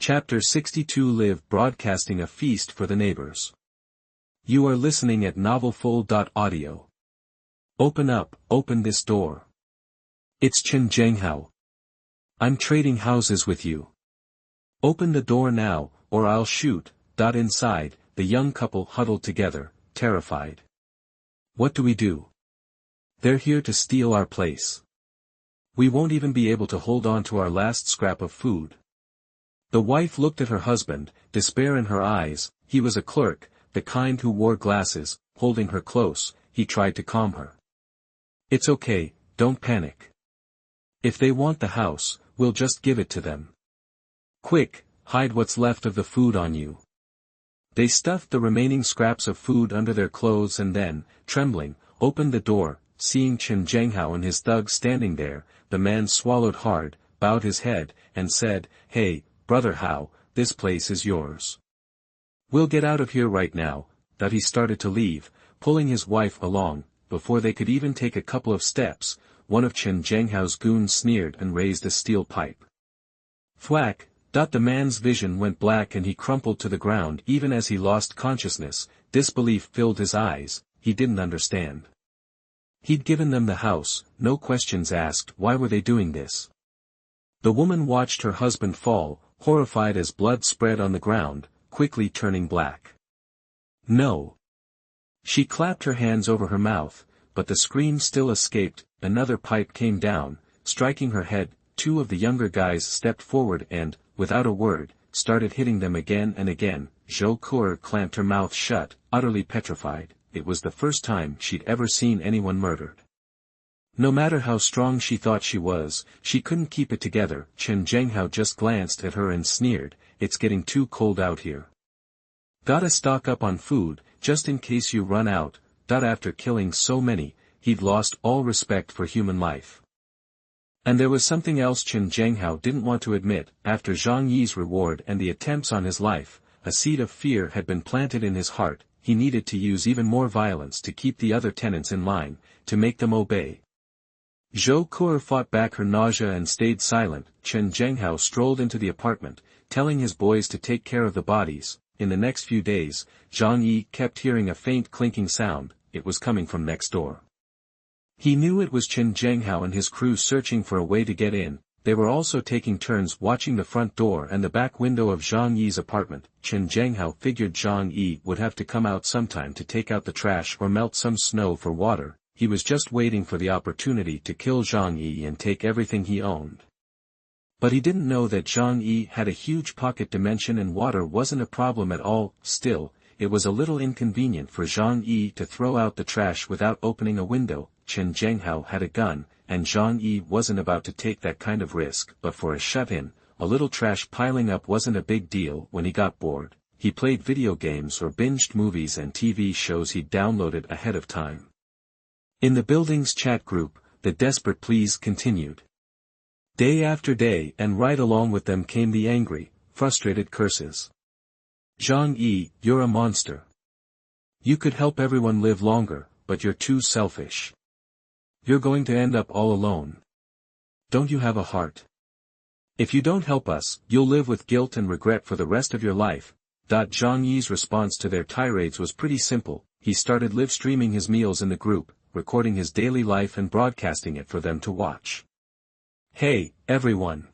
Chapter 62 Live Broadcasting a Feast for the Neighbors. You are listening at novelfull.audio. Open up, open this door. It's Chen Zhanghao. I'm trading houses with you. Open the door now, or I'll shoot. Inside, the young couple huddled together, terrified. What do we do? They're here to steal our place. We won't even be able to hold on to our last scrap of food. The wife looked at her husband, despair in her eyes. He was a clerk, the kind who wore glasses. Holding her close, he tried to calm her. It's okay, don't panic. If they want the house, we'll just give it to them. Quick, hide what's left of the food on you. They stuffed the remaining scraps of food under their clothes and then, trembling, opened the door. Seeing Chen Zhanghao and his thugs standing there, the man swallowed hard, bowed his head, and said, "Hey, Brother Hao, this place is yours. We'll get out of here right now." That he started to leave, pulling his wife along. Before they could even take a couple of steps, one of Chen Zhanghao's goons sneered and raised a steel pipe. Thwack! The man's vision went black and he crumpled to the ground. Even as he lost consciousness, disbelief filled his eyes. He didn't understand. He'd given them the house, no questions asked. Why were they doing this? The woman watched her husband fall, horrified as blood spread on the ground, quickly turning black. No. She clapped her hands over her mouth, but the scream still escaped. Another pipe came down, striking her head. Two of the younger guys stepped forward and, without a word, started hitting them again and again. Zhou Kuo clamped her mouth shut, utterly petrified. It was the first time she'd ever seen anyone murdered. No matter how strong she thought she was, she couldn't keep it together. Chen Zhanghao just glanced at her and sneered, "It's getting too cold out here. Gotta stock up on food, just in case you run out." After killing so many, he'd lost all respect for human life. And there was something else Chen Zhanghao didn't want to admit. After Zhang Yi's reward and the attempts on his life, a seed of fear had been planted in his heart. He needed to use even more violence to keep the other tenants in line, to make them obey. Zhou Kuo fought back her nausea and stayed silent. Chen Zhanghao strolled into the apartment, telling his boys to take care of the bodies. In the next few days, Zhang Yi kept hearing a faint clinking sound. It was coming from next door. He knew it was Chen Zhanghao and his crew searching for a way to get in. They were also taking turns watching the front door and the back window of Zhang Yi's apartment. Chen Zhanghao figured Zhang Yi would have to come out sometime to take out the trash or melt some snow for water. He was just waiting for the opportunity to kill Zhang Yi and take everything he owned. But he didn't know that Zhang Yi had a huge pocket dimension and water wasn't a problem at all. Still, it was a little inconvenient for Zhang Yi to throw out the trash without opening a window. Chen Zhanghao had a gun, and Zhang Yi wasn't about to take that kind of risk. But for a shut-in, a little trash piling up wasn't a big deal. When he got bored, he played video games or binged movies and TV shows he'd downloaded ahead of time. In the building's chat group, the desperate pleas continued. Day after day, and right along with them came the angry, frustrated curses. Zhang Yi, you're a monster. You could help everyone live longer, but you're too selfish. You're going to end up all alone. Don't you have a heart? If you don't help us, you'll live with guilt and regret for the rest of your life. Zhang Yi's response to their tirades was pretty simple. He started live streaming his meals in the group, recording his daily life and broadcasting it for them to watch. Hey, everyone.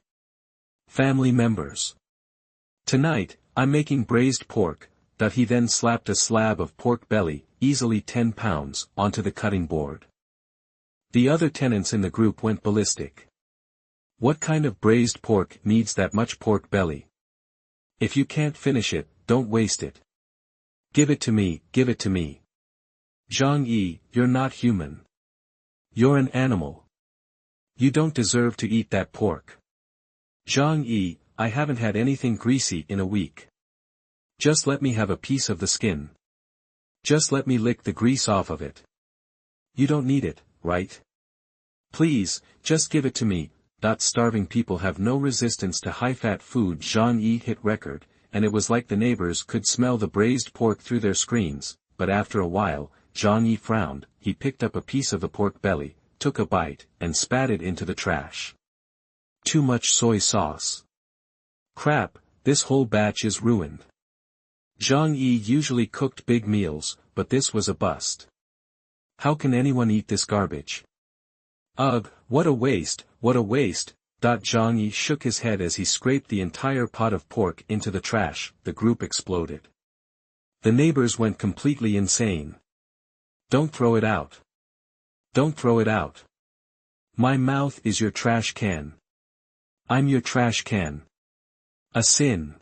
Family members. Tonight, I'm making braised pork. He then slapped a slab of pork belly, easily 10 pounds, onto the cutting board. The other tenants in the group went ballistic. What kind of braised pork needs that much pork belly? If you can't finish it, don't waste it. Give it to me, give it to me. Zhang Yi, you're not human. You're an animal. You don't deserve to eat that pork. Zhang Yi, I haven't had anything greasy in a week. Just let me have a piece of the skin. Just let me lick the grease off of it. You don't need it, right? Please, just give it to me. Starving people have no resistance to high-fat food. Zhang Yi hit record, and it was like the neighbors could smell the braised pork through their screens. But after a while, Zhang Yi frowned. He picked up a piece of the pork belly, took a bite, and spat it into the trash. Too much soy sauce. Crap, This whole batch is ruined. Zhang Yi usually cooked big meals, but this was a bust. How can anyone eat this garbage? Ugh, what a waste, what a waste. Zhang Yi shook his head as he scraped the entire pot of pork into the trash. The group exploded. The neighbors went completely insane. Don't throw it out. Don't throw it out. My mouth is your trash can. I'm your trash can. A sin.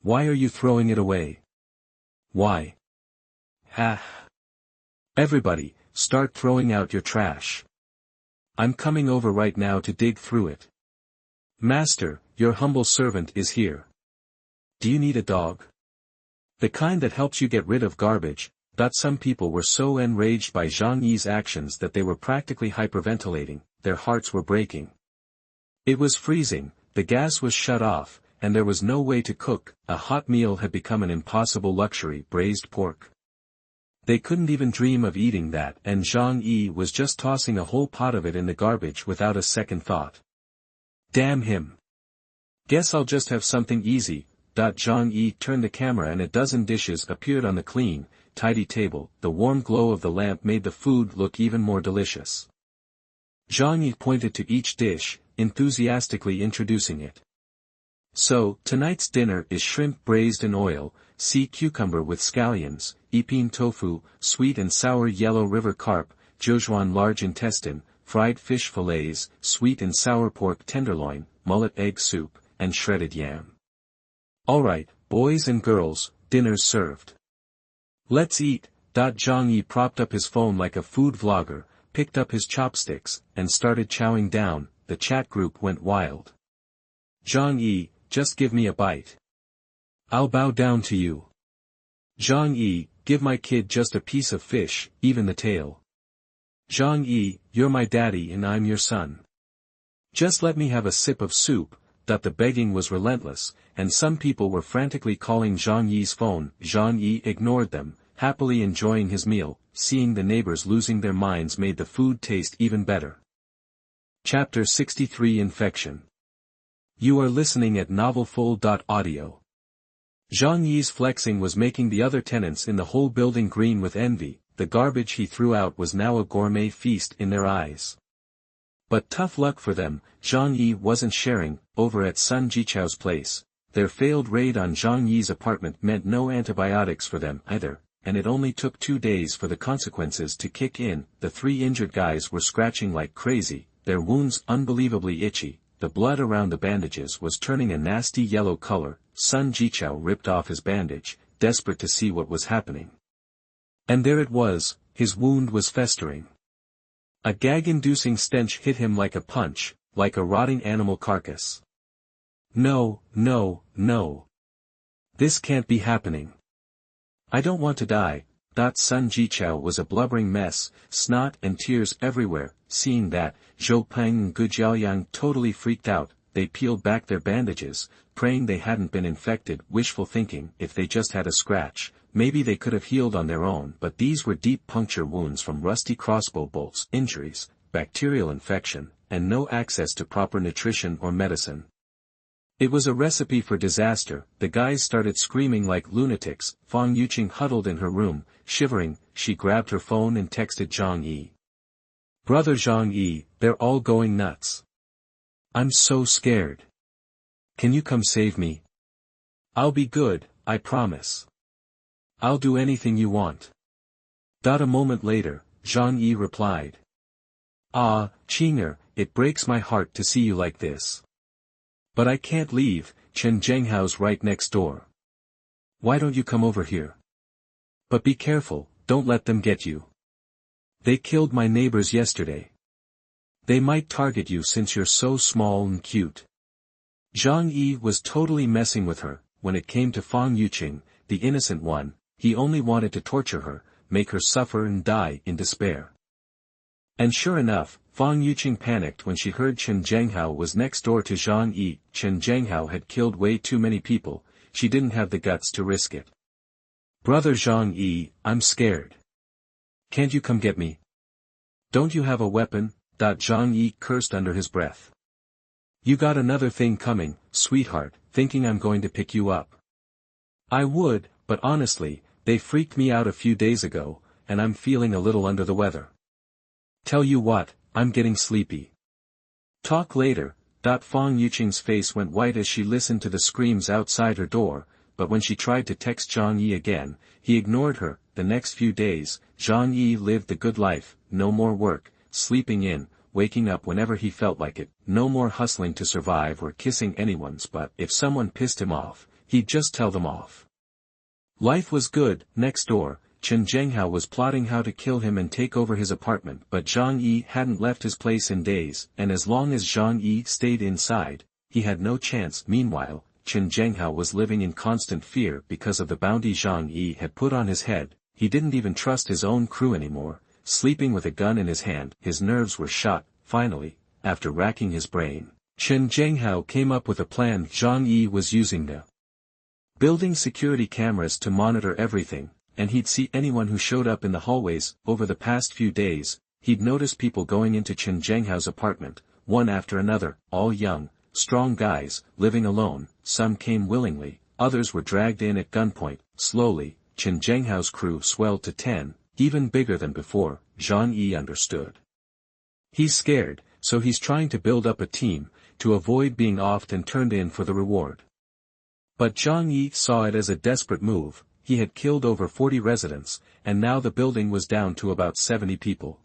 Why are you throwing it away? Why? Ha. Everybody, start throwing out your trash. I'm coming over right now to dig through it. Master, your humble servant is here. Do you need a dog? The kind that helps you get rid of garbage. Some people were so enraged by Zhang Yi's actions that they were practically hyperventilating, their hearts were breaking. It was freezing, the gas was shut off, and there was no way to cook. A hot meal had become an impossible luxury. Braised pork. They couldn't even dream of eating that, and Zhang Yi was just tossing a whole pot of it in the garbage without a second thought. Damn him. Guess I'll just have something easy. Zhang Yi turned the camera and a dozen dishes appeared on the clean, tidy table. The warm glow of the lamp made the food look even more delicious. Zhang Yi pointed to each dish, enthusiastically introducing it. So, tonight's dinner is shrimp braised in oil, sea cucumber with scallions, epine tofu, sweet and sour yellow river carp, Zheozhuan large intestine, fried fish fillets, sweet and sour pork tenderloin, mullet egg soup, and shredded yam. Alright, boys and girls, dinner's served. Let's eat. Zhang Yi propped up his phone like a food vlogger, picked up his chopsticks, and started chowing down. The chat group went wild. Zhang Yi, just give me a bite. I'll bow down to you. Zhang Yi, give my kid just a piece of fish, even the tail. Zhang Yi, you're my daddy and I'm your son. Just let me have a sip of soup. The begging was relentless, and some people were frantically calling Zhang Yi's phone. Zhang Yi ignored them, happily enjoying his meal. Seeing the neighbors losing their minds made the food taste even better. Chapter 63 Infection. You are listening at novelfull.audio. Zhang Yi's flexing was making the other tenants in the whole building green with envy. The garbage he threw out was now a gourmet feast in their eyes. But tough luck for them, Zhang Yi wasn't sharing. Over at Sun Jichao's place, their failed raid on Zhang Yi's apartment meant no antibiotics for them either, and it only took 2 days for the consequences to kick in. The 3 injured guys were scratching like crazy, their wounds unbelievably itchy, the blood around the bandages was turning a nasty yellow color. Sun Jichao ripped off his bandage, desperate to see what was happening. And there it was, his wound was festering. A gag-inducing stench hit him like a punch, like a rotting animal carcass. No, no, no. This can't be happening. I don't want to die. Sun Jichao was a blubbering mess, snot and tears everywhere. Seeing that, Zhou Peng and Gu Jiaoyang totally freaked out. They peeled back their bandages, praying they hadn't been infected. Wishful thinking, if they just had a scratch, maybe they could have healed on their own. But these were deep puncture wounds from rusty crossbow bolts, injuries, bacterial infection, and no access to proper nutrition or medicine. It was a recipe for disaster. The guys started screaming like lunatics. Fang Yuqing huddled in her room, shivering. She grabbed her phone and texted Zhang Yi. Brother Zhang Yi, they're all going nuts. I'm so scared. Can you come save me? I'll be good, I promise. I'll do anything you want. A moment later, Zhang Yi replied. Ah, Qinger, it breaks my heart to see you like this. But I can't leave, Chen Zhenghao's right next door. Why don't you come over here? But be careful, don't let them get you. They killed my neighbors yesterday. They might target you since you're so small and cute. Zhang Yi was totally messing with her. When it came to Fang Yuqing, the innocent one, he only wanted to torture her, make her suffer and die in despair. And sure enough, Fang Yuqing panicked when she heard Chen Zhenghao was next door to Zhang Yi. Chen Zhenghao had killed way too many people, she didn't have the guts to risk it. Brother Zhang Yi, I'm scared. Can't you come get me? Don't you have a weapon? Zhang Yi cursed under his breath. You got another thing coming, sweetheart, thinking I'm going to pick you up. I would, but honestly, they freaked me out a few days ago, and I'm feeling a little under the weather. Tell you what, I'm getting sleepy. Talk later. Fang Yuqing's face went white as she listened to the screams outside her door, but when she tried to text Zhang Yi again, he ignored her. The next few days, Zhang Yi lived the good life, no more work, sleeping in, waking up whenever he felt like it, no more hustling to survive or kissing anyone's butt. If someone pissed him off, he'd just tell them off. Life was good. Next door, Chen Zhenghao was plotting how to kill him and take over his apartment, but Zhang Yi hadn't left his place in days, and as long as Zhang Yi stayed inside, he had no chance. Meanwhile, Chen Zhenghao was living in constant fear because of the bounty Zhang Yi had put on his head. He didn't even trust his own crew anymore, sleeping with a gun in his hand. His nerves were shot. Finally, after racking his brain, Chen Zhenghao came up with a plan. Zhang Yi was using the building security cameras to monitor everything, and he'd see anyone who showed up in the hallways. Over the past few days, he'd noticed people going into Chen Zhenghao's apartment, one after another, all young, strong guys, living alone. Some came willingly, others were dragged in at gunpoint. Slowly, Chen Zhenghao's crew swelled to 10, even bigger than before. Zhang Yi understood. He's scared, so he's trying to build up a team, to avoid being offed and turned in for the reward. But Zhang Yi saw it as a desperate move. He had killed over 40 residents, and now the building was down to about 70 people.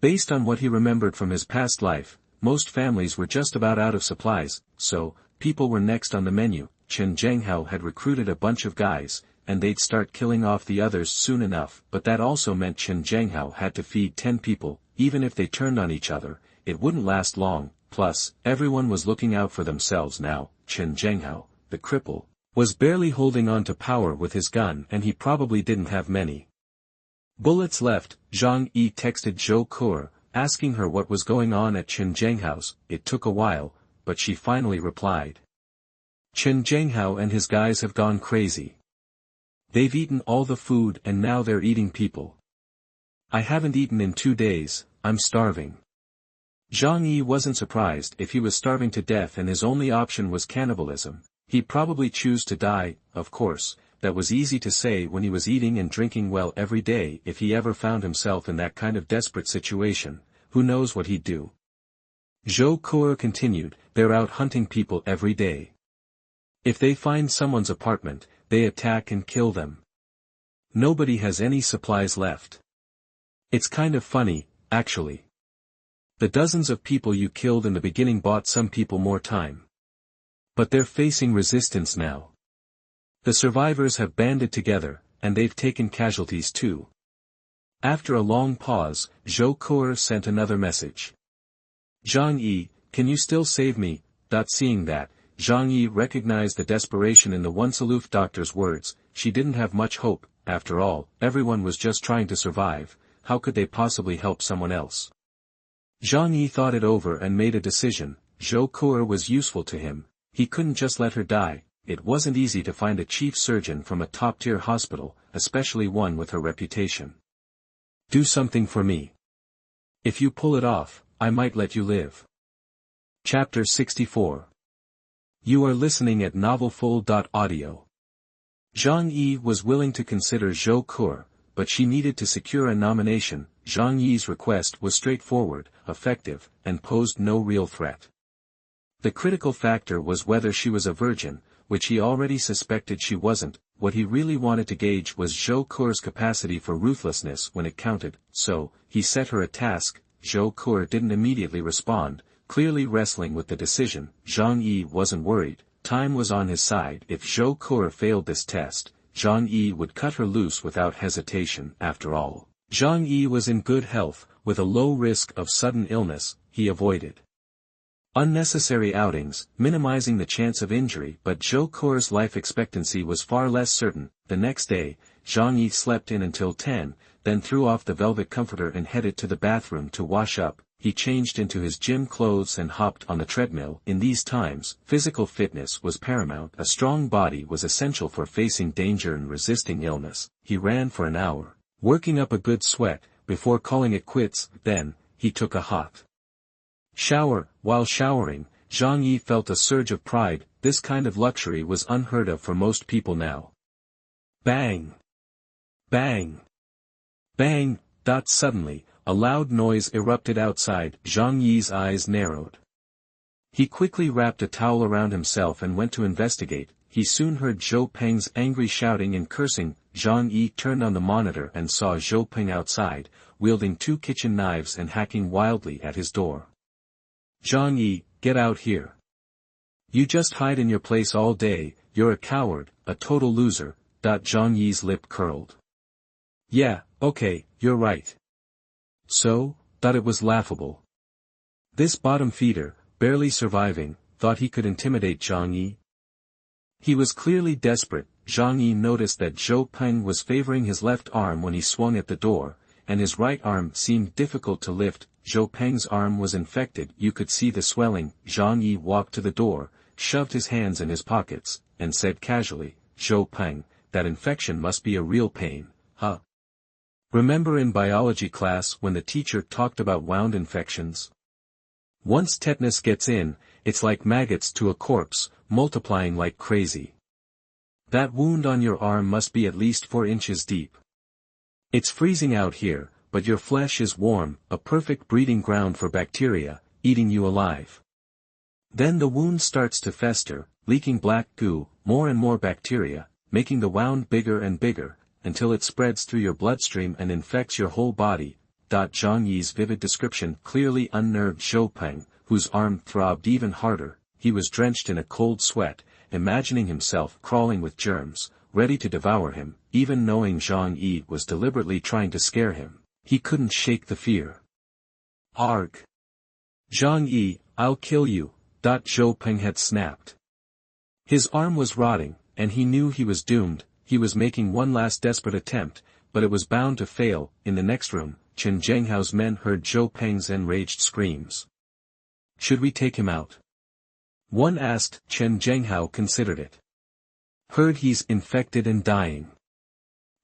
Based on what he remembered from his past life, most families were just about out of supplies, so, people were next on the menu. Chen Zhenghao had recruited a bunch of guys, and they'd start killing off the others soon enough. But that also meant Chen Zhenghao had to feed 10 people. Even if they turned on each other, it wouldn't last long. Plus, everyone was looking out for themselves now. Chen Zhenghao, the cripple, was barely holding on to power with his gun, and he probably didn't have many bullets left. Zhang Yi texted Zhou Ke, asking her what was going on at Chen Zhenghao's. It took a while, but she finally replied. Chen Zhenghao and his guys have gone crazy. They've eaten all the food and now they're eating people. I haven't eaten in 2 days, I'm starving. Zhang Yi wasn't surprised. If he was starving to death and his only option was cannibalism, he'd probably choose to die. Of course, that was easy to say when he was eating and drinking well every day. If he ever found himself in that kind of desperate situation, who knows what he'd do. Zhou Ke continued, they're out hunting people every day. If they find someone's apartment, they attack and kill them. Nobody has any supplies left. It's kind of funny, actually. The dozens of people you killed in the beginning bought some people more time. But they're facing resistance now. The survivors have banded together, and they've taken casualties too. After a long pause, Zhou Ke sent another message. Zhang Yi, can you still save me? Seeing that, Zhang Yi recognized the desperation in the once aloof doctor's words. She didn't have much hope. After all, everyone was just trying to survive. How could they possibly help someone else? Zhang Yi thought it over and made a decision. Zhou Ke was useful to him. He couldn't just let her die. It wasn't easy to find a chief surgeon from a top-tier hospital, especially one with her reputation. Do something for me. If you pull it off, I might let you live. Chapter 64. You are listening at novelfull.audio. Zhang Yi was willing to consider Zhou Ke, but she needed to secure a nomination. Zhang Yi's request was straightforward, effective, and posed no real threat. The critical factor was whether she was a virgin, which he already suspected she wasn't. What he really wanted to gauge was Zhou Ke's capacity for ruthlessness when it counted, so, he set her a task. Zhou Ke didn't immediately respond, clearly wrestling with the decision. Zhang Yi wasn't worried. Time was on his side. If Zhou Ke failed this test, Zhang Yi would cut her loose without hesitation. After all, Zhang Yi was in good health, with a low risk of sudden illness. He avoided unnecessary outings, minimizing the chance of injury, but Zhou Ke's life expectancy was far less certain. The next day, Zhang Yi slept in until 10, then threw off the velvet comforter and headed to the bathroom to wash up. He changed into his gym clothes and hopped on the treadmill. In these times, physical fitness was paramount. A strong body was essential for facing danger and resisting illness. He ran for an hour, working up a good sweat, before calling it quits. Then, he took a hot shower. While showering, Zhang Yi felt a surge of pride. This kind of luxury was unheard of for most people now. Bang! Bang! Bang! Suddenly, a loud noise erupted outside. Zhang Yi's eyes narrowed. He quickly wrapped a towel around himself and went to investigate. He soon heard Zhou Peng's angry shouting and cursing. Zhang Yi turned on the monitor and saw Zhou Peng outside, wielding 2 kitchen knives and hacking wildly at his door. Zhang Yi, get out here. You just hide in your place all day, you're a coward, a total loser. Zhang Yi's lip curled. Yeah, okay, you're right. So, thought it was laughable. This bottom feeder, barely surviving, thought he could intimidate Zhang Yi. He was clearly desperate. Zhang Yi noticed that Zhou Peng was favoring his left arm when he swung at the door, and his right arm seemed difficult to lift. Zhou Peng's arm was infected. You could see the swelling. Zhang Yi walked to the door, shoved his hands in his pockets, and said casually, Zhou Peng, that infection must be a real pain, huh? Remember in biology class when the teacher talked about wound infections? Once tetanus gets in, it's like maggots to a corpse, multiplying like crazy. That wound on your arm must be at least 4 inches deep. It's freezing out here, but your flesh is warm, a perfect breeding ground for bacteria, eating you alive. Then the wound starts to fester, leaking black goo, more and more bacteria, making the wound bigger and bigger, until it spreads through your bloodstream and infects your whole body. Zhang Yi's vivid description clearly unnerved Zhou Peng, whose arm throbbed even harder. He was drenched in a cold sweat, imagining himself crawling with germs, ready to devour him. Even knowing Zhang Yi was deliberately trying to scare him, he couldn't shake the fear. Arg! Zhang Yi, I'll kill you, Zhou Peng had snapped. His arm was rotting, and he knew he was doomed. He was making one last desperate attempt, but it was bound to fail. In the next room, Chen Zhenghao's men heard Zhou Peng's enraged screams. Should we take him out? One asked. Chen Zhenghao considered it. Heard he's infected and dying.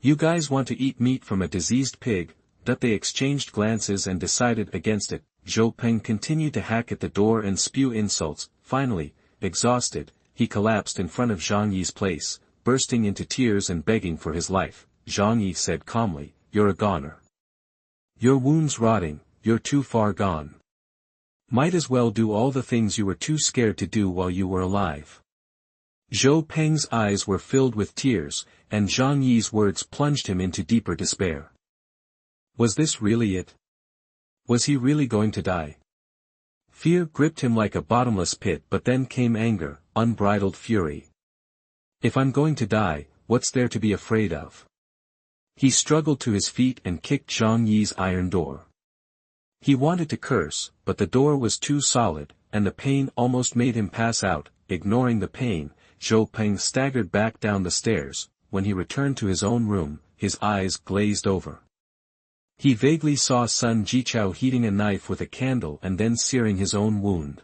You guys want to eat meat from a diseased pig? They exchanged glances and decided against it. Zhou Peng continued to hack at the door and spew insults. Finally, exhausted, he collapsed in front of Zhang Yi's place, bursting into tears and begging for his life. Zhang Yi said calmly, You're a goner. Your wound's rotting, you're too far gone. Might as well do all the things you were too scared to do while you were alive. Zhou Peng's eyes were filled with tears, and Zhang Yi's words plunged him into deeper despair. Was this really it? Was he really going to die? Fear gripped him like a bottomless pit, but then came anger, unbridled fury. If I'm going to die, what's there to be afraid of? He struggled to his feet and kicked Zhang Yi's iron door. He wanted to curse, but the door was too solid, and the pain almost made him pass out. Ignoring the pain, Zhou Peng staggered back down the stairs. When he returned to his own room, his eyes glazed over. He vaguely saw Sun Jichao heating a knife with a candle and then searing his own wound.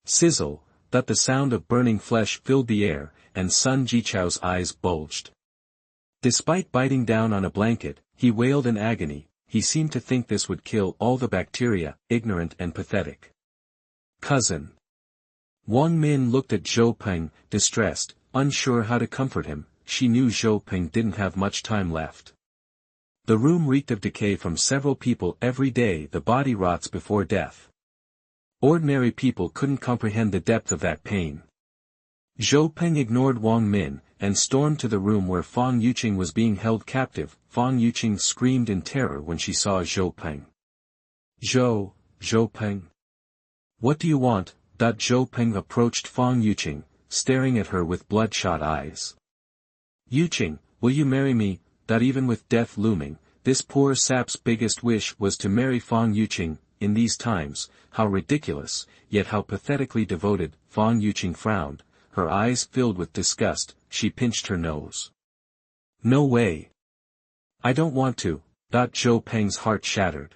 Sizzle, that the sound of burning flesh filled the air, and Sun Jichao's eyes bulged. Despite biting down on a blanket, he wailed in agony. He seemed to think this would kill all the bacteria, ignorant and pathetic. Cousin. Wang Min looked at Zhou Peng, distressed, unsure how to comfort him. She knew Zhou Peng didn't have much time left. The room reeked of decay from several people every day. The body rots before death. Ordinary people couldn't comprehend the depth of that pain. Zhou Peng ignored Wang Min, and stormed to the room where Fang Yuqing was being held captive. Fang Yuqing screamed in terror when she saw Zhou Peng. Zhou Peng. What do you want? Zhou Peng approached Fang Yuqing, staring at her with bloodshot eyes. Yuqing, will you marry me? Even with death looming, this poor sap's biggest wish was to marry Fang Yuqing. In these times, how ridiculous, yet how pathetically devoted. Fang Yuqing frowned, her eyes filled with disgust. She pinched her nose. No way. I don't want to. Zhou Peng's heart shattered.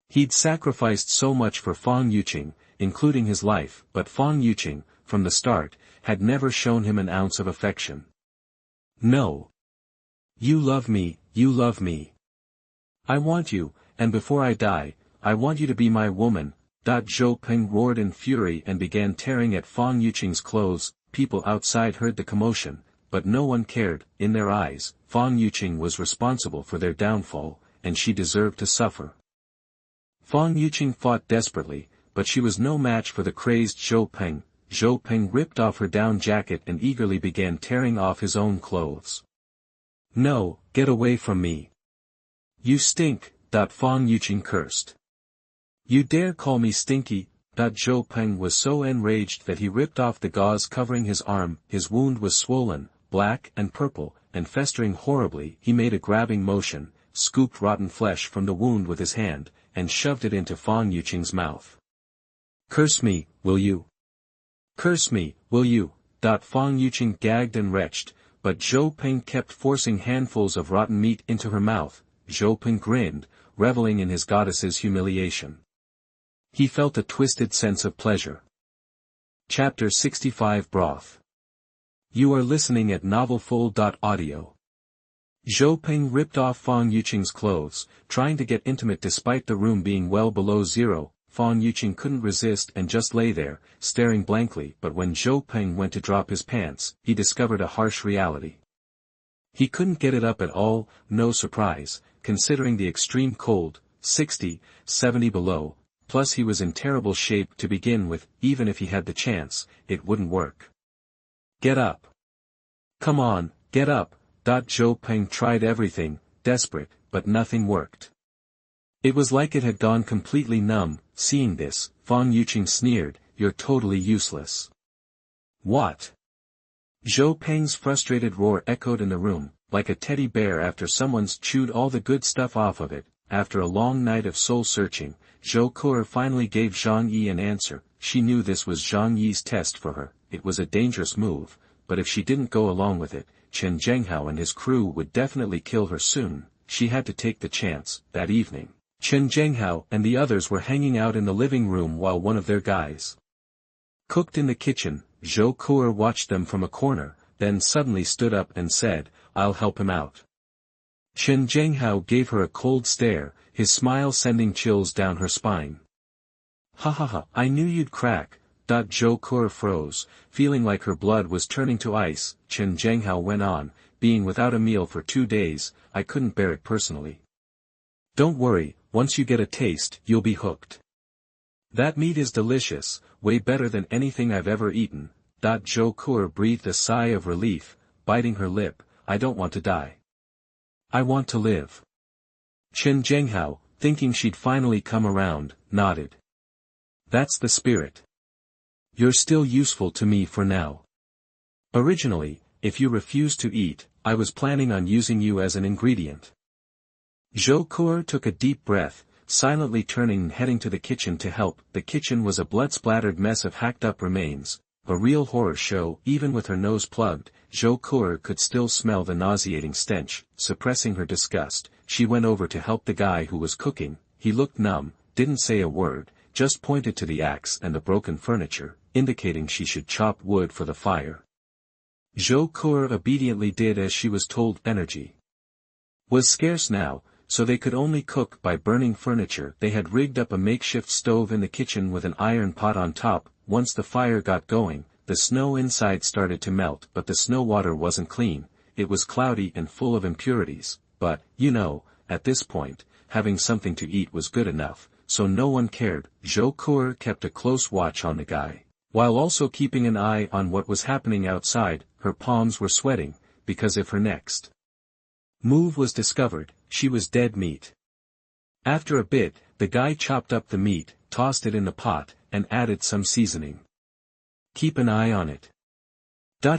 He'd sacrificed so much for Fang Yuqing, including his life, but Fang Yuqing, from the start, had never shown him an ounce of affection. No. You love me, you love me. I want you, and before I die, I want you to be my woman. Zhou Peng roared in fury and began tearing at Fang Yuqing's clothes. People outside heard the commotion, but no one cared. In their eyes, Fang Yuqing was responsible for their downfall, and she deserved to suffer. Fang Yuqing fought desperately, but she was no match for the crazed Zhou Peng. Zhou Peng ripped off her down jacket and eagerly began tearing off his own clothes. "No, get away from me. You stink," Fang Yuqing cursed. "You dare call me stinky?" Zhou Peng was so enraged that he ripped off the gauze covering his arm. His wound was swollen, black and purple, and festering horribly. He made a grabbing motion, scooped rotten flesh from the wound with his hand, and shoved it into Fang Yuqing's mouth. "Curse me, will you? Curse me, will you?" Fang Yuqing gagged and retched, but Zhou Peng kept forcing handfuls of rotten meat into her mouth. Zhou Peng grinned, reveling in his goddess's humiliation. He felt a twisted sense of pleasure. Chapter 65 Broth. You are listening at novelfull.audio. Zhou Peng ripped off Fang Yuqing's clothes, trying to get intimate despite the room being well below zero. Fang Yuqing couldn't resist and just lay there, staring blankly. But when Zhou Peng went to drop his pants, he discovered a harsh reality. He couldn't get it up at all. No surprise, considering the extreme cold, 60, 70 below, plus he was in terrible shape to begin with. Even if he had the chance, it wouldn't work. "Get up. Come on, get up." Zhou Peng tried everything, desperate, but nothing worked. It was like it had gone completely numb. Seeing this, Fang Yuqing sneered, "You're totally useless." "What?" Zhou Peng's frustrated roar echoed in the room, like a teddy bear after someone's chewed all the good stuff off of it. After a long night of soul-searching, Zhou Kuo finally gave Zhang Yi an answer. She knew this was Zhang Yi's test for her. It was a dangerous move, but if she didn't go along with it, Chen Zhenghao and his crew would definitely kill her soon. She had to take the chance. That evening, Chen Zhenghao and the others were hanging out in the living room while one of their guys cooked in the kitchen. Zhou Kuo watched them from a corner, then suddenly stood up and said, "I'll help him out." Chen Zhenghao gave her a cold stare, his smile sending chills down her spine. "Ha ha ha, I knew you'd crack." Zhou Kuo froze, feeling like her blood was turning to ice. Chen Zhenghao went on, "Being without a meal for 2 days, I couldn't bear it personally. Don't worry, once you get a taste, you'll be hooked. That meat is delicious, way better than anything I've ever eaten." Zhou Kuo breathed a sigh of relief, biting her lip. "I don't want to die. I want to live." Chen Zhenghao, thinking she'd finally come around, nodded. "That's the spirit. You're still useful to me for now. Originally, if you refuse to eat, I was planning on using you as an ingredient." Zhou Kuo took a deep breath, silently turning and heading to the kitchen to help. The kitchen was a blood-splattered mess of hacked-up remains, a real horror show. Even with her nose plugged, Zhou Kuo could still smell the nauseating stench. Suppressing her disgust, she went over to help the guy who was cooking. He looked numb, didn't say a word, just pointed to the axe and the broken furniture, indicating she should chop wood for the fire. Zhou Kuo obediently did as she was told. Energy was scarce now, so they could only cook by burning furniture. They had rigged up a makeshift stove in the kitchen with an iron pot on top. Once the fire got going, the snow inside started to melt, but the snow water wasn't clean. It was cloudy and full of impurities, but, at this point, having something to eat was good enough, so no one cared. Zhou Kuo kept a close watch on the guy, while also keeping an eye on what was happening outside. Her palms were sweating, because if her next move was discovered, she was dead meat. After a bit, the guy chopped up the meat, tossed it in the pot, and added some seasoning. "Keep an eye on it."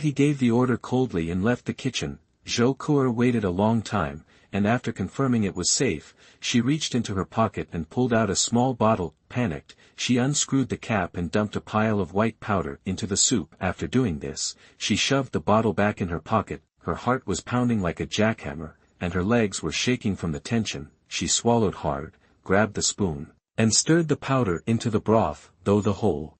He gave the order coldly and left the kitchen. Zhou Kuo waited a long time, and after confirming it was safe, she reached into her pocket and pulled out a small bottle. Panicked, she unscrewed the cap and dumped a pile of white powder into the soup. After doing this, she shoved the bottle back in her pocket. Her heart was pounding like a jackhammer, and her legs were shaking from the tension. She swallowed hard, grabbed the spoon, and stirred the powder into the broth. Though the whole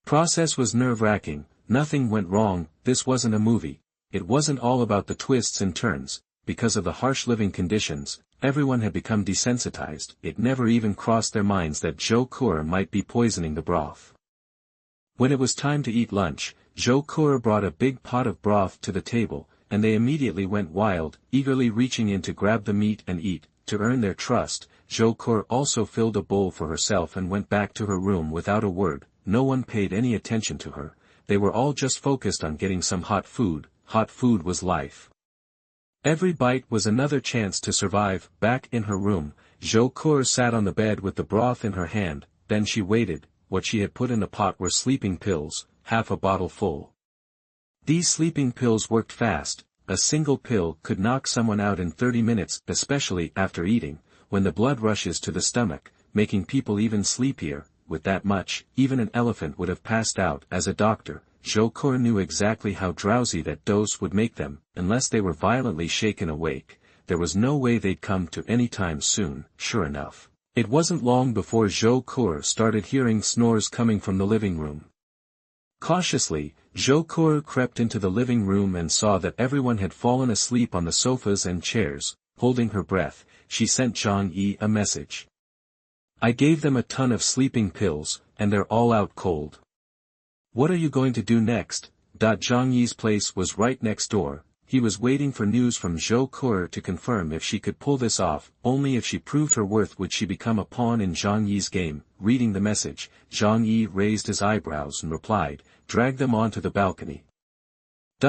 process was nerve-wracking, nothing went wrong. This wasn't a movie. It wasn't all about the twists and turns. because of the harsh living conditions, everyone had become desensitized. It never even crossed their minds that Zhou Kur might be poisoning the broth. When it was time to eat lunch, Zhou Kur brought a big pot of broth to the table, and they immediately went wild, eagerly reaching in to grab the meat and eat. To earn their trust, Zhou Kur also filled a bowl for herself and went back to her room without a word. No one paid any attention to her. They were all just focused on getting some hot food. Hot food was life. Every bite was another chance to survive. Back in her room, Zhou Kur sat on the bed with the broth in her hand. Then she waited. What she had put in the pot were sleeping pills, half a bottle full. These sleeping pills worked fast. A single pill could knock someone out in 30 minutes, especially after eating, when the blood rushes to the stomach, making people even sleepier. With that much, even an elephant would have passed out. As a doctor, Zhou Kur knew exactly how drowsy that dose would make them. Unless they were violently shaken awake, there was no way they'd come to any time soon. Sure enough, it wasn't long before Zhou Kur started hearing snores coming from the living room. Cautiously, Zhou Kur crept into the living room and saw that everyone had fallen asleep on the sofas and chairs. Holding her breath, she sent Zhang Yi a message. I gave them a ton of sleeping pills, and they're all out cold. What are you going to do next? Zhang Yi's place was right next door. He was waiting for news from Zhou Kur to confirm if she could pull this off. Only if she proved her worth would she become a pawn in Zhang Yi's game. Reading the message, Zhang Yi raised his eyebrows and replied, drag them onto the balcony.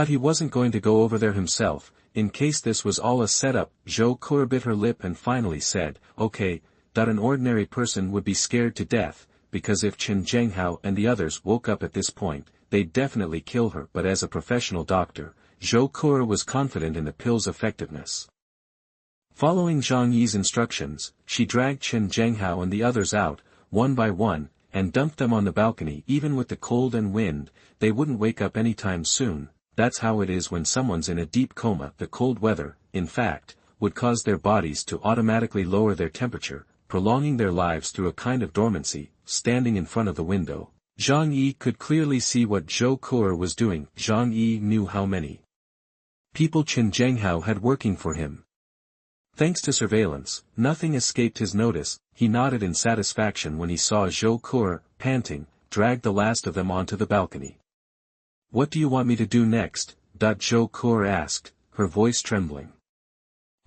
He wasn't going to go over there himself. In case this was all a setup, Zhou Kur bit her lip and finally said, okay. An ordinary person would be scared to death, because if Chen Zhenghao and the others woke up at this point, they'd definitely kill her. But as a professional doctor, Zhou Kur was confident in the pill's effectiveness. Following Zhang Yi's instructions, she dragged Chen Zhenghao and the others out, one by one, and dumped them on the balcony. Even with the cold and wind, they wouldn't wake up anytime soon. That's how it is when someone's in a deep coma. The cold weather, in fact, would cause their bodies to automatically lower their temperature, prolonging their lives through a kind of dormancy. Standing in front of the window, Zhang Yi could clearly see what Zhou Kur was doing. Zhang Yi knew how many people Chen Zhenghao had working for him. Thanks to surveillance, nothing escaped his notice. He nodded in satisfaction when he saw Zhou Kur, panting, drag the last of them onto the balcony. What do you want me to do next? Zhou Kur asked, her voice trembling.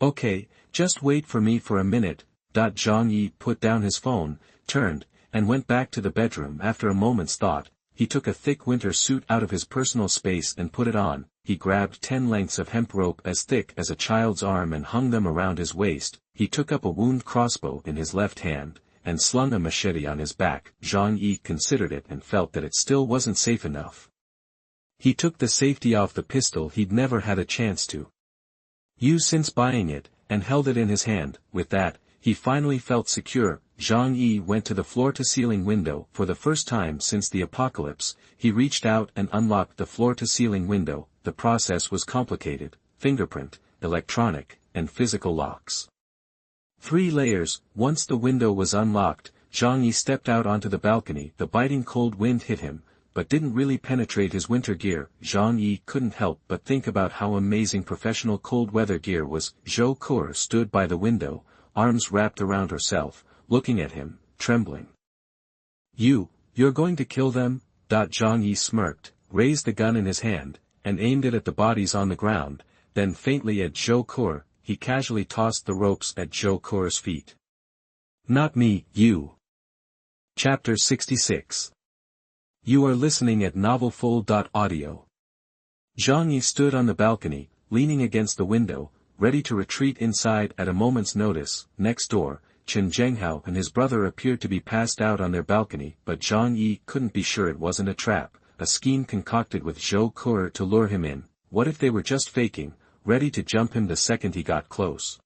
Okay, just wait for me for a minute. Zhang Yi put down his phone, turned, and went back to the bedroom. After a moment's thought, he took a thick winter suit out of his personal space and put it on. He grabbed 10 lengths of hemp rope as thick as a child's arm and hung them around his waist. He took up a wound crossbow in his left hand, and slung a machete on his back. Zhang Yi considered it and felt that it still wasn't safe enough. He took the safety off the pistol he'd never had a chance to use since buying it, and held it in his hand. With that, he finally felt secure. Zhang Yi went to the floor-to-ceiling window. For the first time since the apocalypse, he reached out and unlocked the floor-to-ceiling window. The process was complicated: fingerprint, electronic, and physical locks. 3 layers. Once the window was unlocked, Zhang Yi stepped out onto the balcony. The biting cold wind hit him, but didn't really penetrate his winter gear. Zhang Yi couldn't help but think about how amazing professional cold weather gear was. Zhou Kur stood by the window, arms wrapped around herself, looking at him, trembling. You're going to kill them? Zhang Yi smirked, raised the gun in his hand, and aimed it at the bodies on the ground, then faintly at Zhou Kur. He casually tossed the ropes at Zhou Kur's feet. Not me, you. Chapter 66. You are listening at novelfull.audio. Zhang Yi stood on the balcony, leaning against the window, ready to retreat inside at a moment's notice. Next door, Chen Zhenghao and his brother appeared to be passed out on their balcony, but Zhang Yi couldn't be sure it wasn't a trap, a scheme concocted with Zhou Kur to lure him in. What if they were just faking, ready to jump him the second he got close?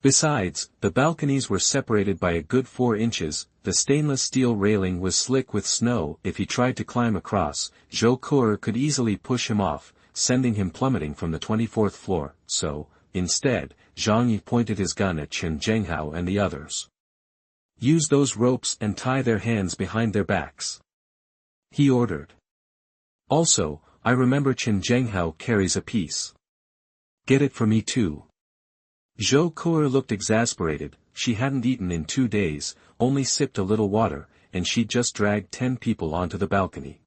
Besides, the balconies were separated by a good 4 inches, the stainless steel railing was slick with snow. If he tried to climb across, Zhou Kur could easily push him off, sending him plummeting from the 24th floor. So, instead, Zhang Yi pointed his gun at Chen Zhenghao and the others. Use those ropes and tie their hands behind their backs, he ordered. Also, I remember Chen Zhenghao carries a piece. Get it for me too. Zhou Kuo looked exasperated. She hadn't eaten in 2 days, only sipped a little water, and she'd just dragged 10 people onto the balcony.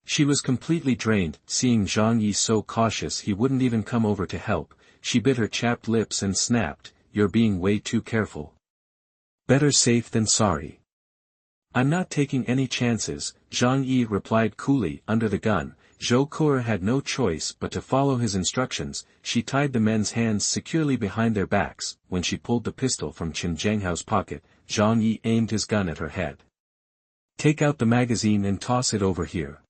She was completely drained. Seeing Zhang Yi so cautious he wouldn't even come over to help, she bit her chapped lips and snapped, "You're being way too careful. Better safe than sorry." "I'm not taking any chances," Zhang Yi replied coolly. Under the gun, Zhou Kuo had no choice but to follow his instructions. She tied the men's hands securely behind their backs. When she pulled the pistol from Chen Zhenghao's pocket, Zhang Yi aimed his gun at her head. "Take out the magazine and toss it over here."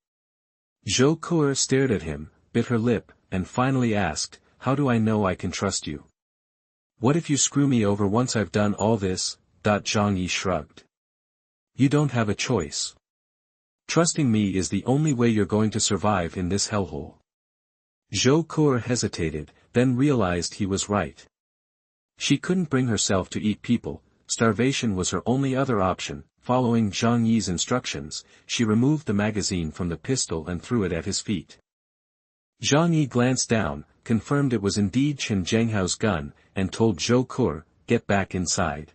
Zhou Kuo stared at him, bit her lip, and finally asked, "How do I know I can trust you? What if you screw me over once I've done all this?" Zhang Yi shrugged. "You don't have a choice. Trusting me is the only way you're going to survive in this hellhole." Zhou Kuo hesitated, then realized he was right. She couldn't bring herself to eat people. Starvation was her only other option. Following Zhang Yi's instructions, she removed the magazine from the pistol and threw it at his feet. Zhang Yi glanced down, confirmed it was indeed Chen Zhenghao's gun, and told Zhou Kuo, "Get back inside."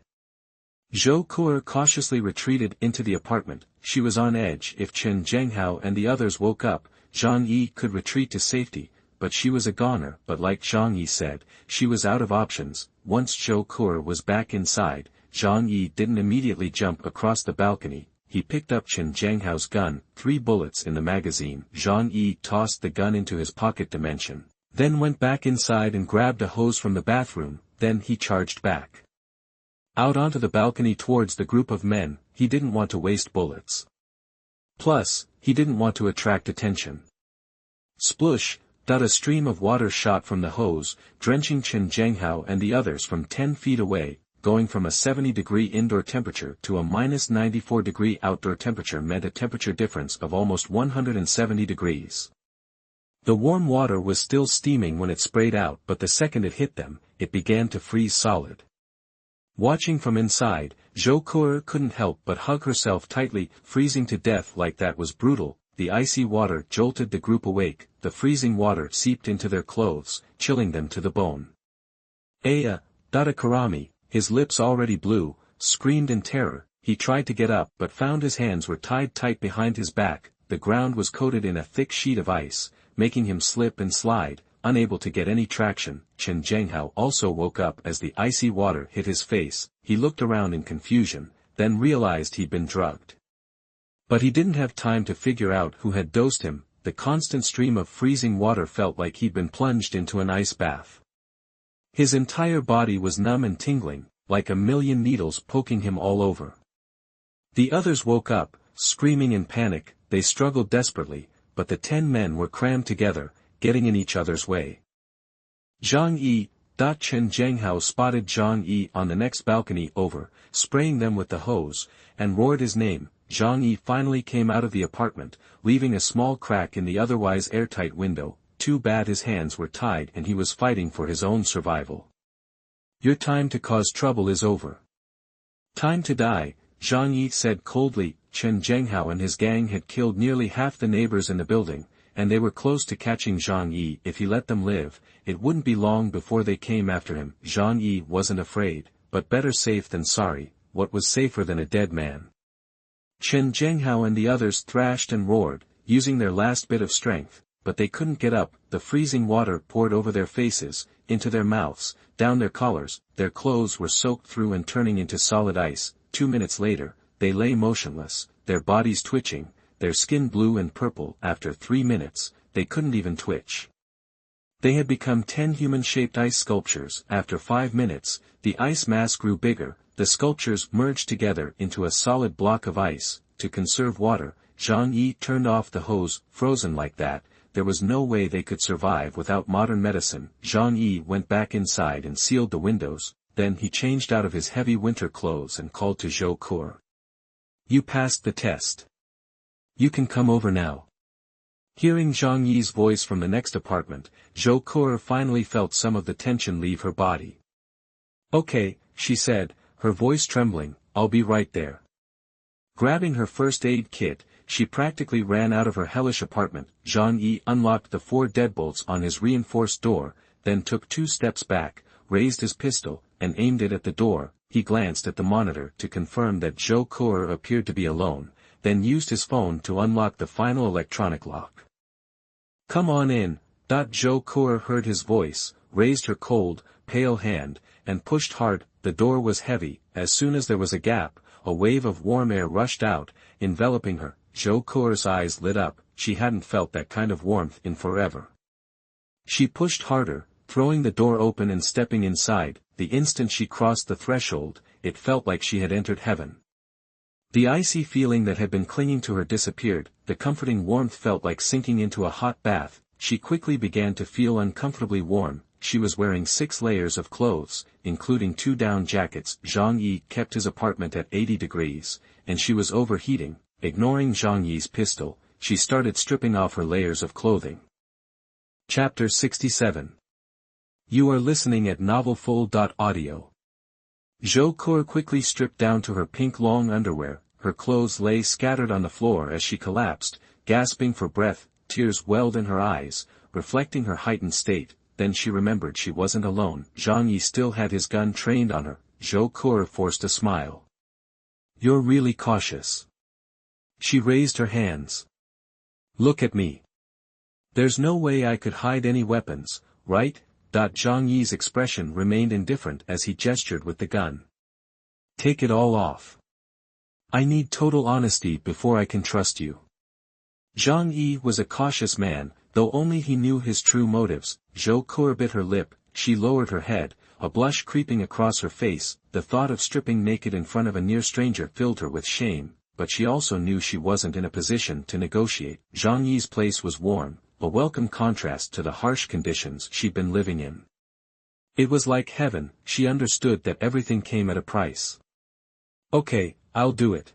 Zhou Kuo cautiously retreated into the apartment. She was on edge. If Chen Zhenghao and the others woke up, Zhang Yi could retreat to safety, but she was a goner. But like Zhang Yi said, she was out of options. Once Zhou Kuo was back inside, Zhang Yi didn't immediately jump across the balcony. He picked up Chen Zhenghao's gun, 3 bullets in the magazine. Zhang Yi tossed the gun into his pocket dimension, then went back inside and grabbed a hose from the bathroom. Then he charged back out onto the balcony towards the group of men. He didn't want to waste bullets. Plus, he didn't want to attract attention. Sploosh! A stream of water shot from the hose, drenching Chen Zhenghao and the others from 10 feet away. Going from a 70-degree indoor temperature to a minus 94-degree outdoor temperature meant a temperature difference of almost 170 degrees. The warm water was still steaming when it sprayed out, but the second it hit them, it began to freeze solid. Watching from inside, Zhou Kuo couldn't help but hug herself tightly. Freezing to death like that was brutal. The icy water jolted the group awake. The freezing water seeped into their clothes, chilling them to the bone. Aya, Karami, his lips already blue, screamed in terror. He tried to get up but found his hands were tied tight behind his back. The ground was coated in a thick sheet of ice, making him slip and slide, unable to get any traction. Chen Zhenghao also woke up as the icy water hit his face. He looked around in confusion, then realized he'd been drugged. But he didn't have time to figure out who had dosed him. The constant stream of freezing water felt like he'd been plunged into an ice bath. His entire body was numb and tingling, like a million needles poking him all over. The others woke up, screaming in panic. They struggled desperately, but the 10 men were crammed together, getting in each other's way. Zhang Yi, Chen Zhenghao spotted Zhang Yi on the next balcony over, spraying them with the hose, and roared his name. Zhang Yi finally came out of the apartment, leaving a small crack in the otherwise airtight window. Too bad his hands were tied and he was fighting for his own survival. "Your time to cause trouble is over. Time to die," Zhang Yi said coldly. Chen Zhenghao and his gang had killed nearly half the neighbors in the building, and they were close to catching Zhang Yi. If he let them live, it wouldn't be long before they came after him. Zhang Yi wasn't afraid, but better safe than sorry. What was safer than a dead man? Chen Zhenghao and the others thrashed and roared, using their last bit of strength, but they couldn't get up. The freezing water poured over their faces, into their mouths, down their collars. Their clothes were soaked through and turning into solid ice. 2 minutes later, they lay motionless, their bodies twitching, their skin blue and purple. After 3 minutes, they couldn't even twitch. They had become 10 human-shaped ice sculptures. After 5 minutes, the ice mass grew bigger. The sculptures merged together into a solid block of ice. To conserve water, Zhang Yi turned off the hose. Frozen like that, there was no way they could survive without modern medicine. Zhang Yi went back inside and sealed the windows. Then he changed out of his heavy winter clothes and called to Zhou Kuo. "You passed the test. You can come over now." Hearing Zhang Yi's voice from the next apartment, Zhou Kuo finally felt some of the tension leave her body. "Okay," she said, her voice trembling, "I'll be right there." Grabbing her first aid kit, she practically ran out of her hellish apartment. Zhang Yi unlocked the 4 deadbolts on his reinforced door, then took 2 steps back, raised his pistol, and aimed it at the door. He glanced at the monitor to confirm that Zhou Kuo appeared to be alone, then used his phone to unlock the final electronic lock. "Come on in." Zhou Kuo heard his voice, raised her cold, pale hand, and pushed hard. The door was heavy. As soon as there was a gap, a wave of warm air rushed out, enveloping her. Zhou Kuo's eyes lit up. She hadn't felt that kind of warmth in forever. She pushed harder, throwing the door open and stepping inside. The instant she crossed the threshold, it felt like she had entered heaven. The icy feeling that had been clinging to her disappeared. The comforting warmth felt like sinking into a hot bath. She quickly began to feel uncomfortably warm. She was wearing 6 layers of clothes, including 2 down jackets. Zhang Yi kept his apartment at 80 degrees, and she was overheating. Ignoring Zhang Yi's pistol, she started stripping off her layers of clothing. Chapter 67. You are listening at novelfull.audio. Zhou Kuo quickly stripped down to her pink long underwear. Her clothes lay scattered on the floor as she collapsed, gasping for breath. Tears welled in her eyes, reflecting her heightened state. Then she remembered she wasn't alone. Zhang Yi still had his gun trained on her. Zhou Kuo forced a smile. "You're really cautious." She raised her hands. "Look at me. There's no way I could hide any weapons, right?" Zhang Yi's expression remained indifferent as he gestured with the gun. "Take it all off. I need total honesty before I can trust you." Zhang Yi was a cautious man, though only he knew his true motives. Zhou Kuo bit her lip. She lowered her head, a blush creeping across her face. The thought of stripping naked in front of a near stranger filled her with shame, but she also knew she wasn't in a position to negotiate. Zhang Yi's place was warm, a welcome contrast to the harsh conditions she'd been living in. It was like heaven. She understood that everything came at a price. "Okay, I'll do it."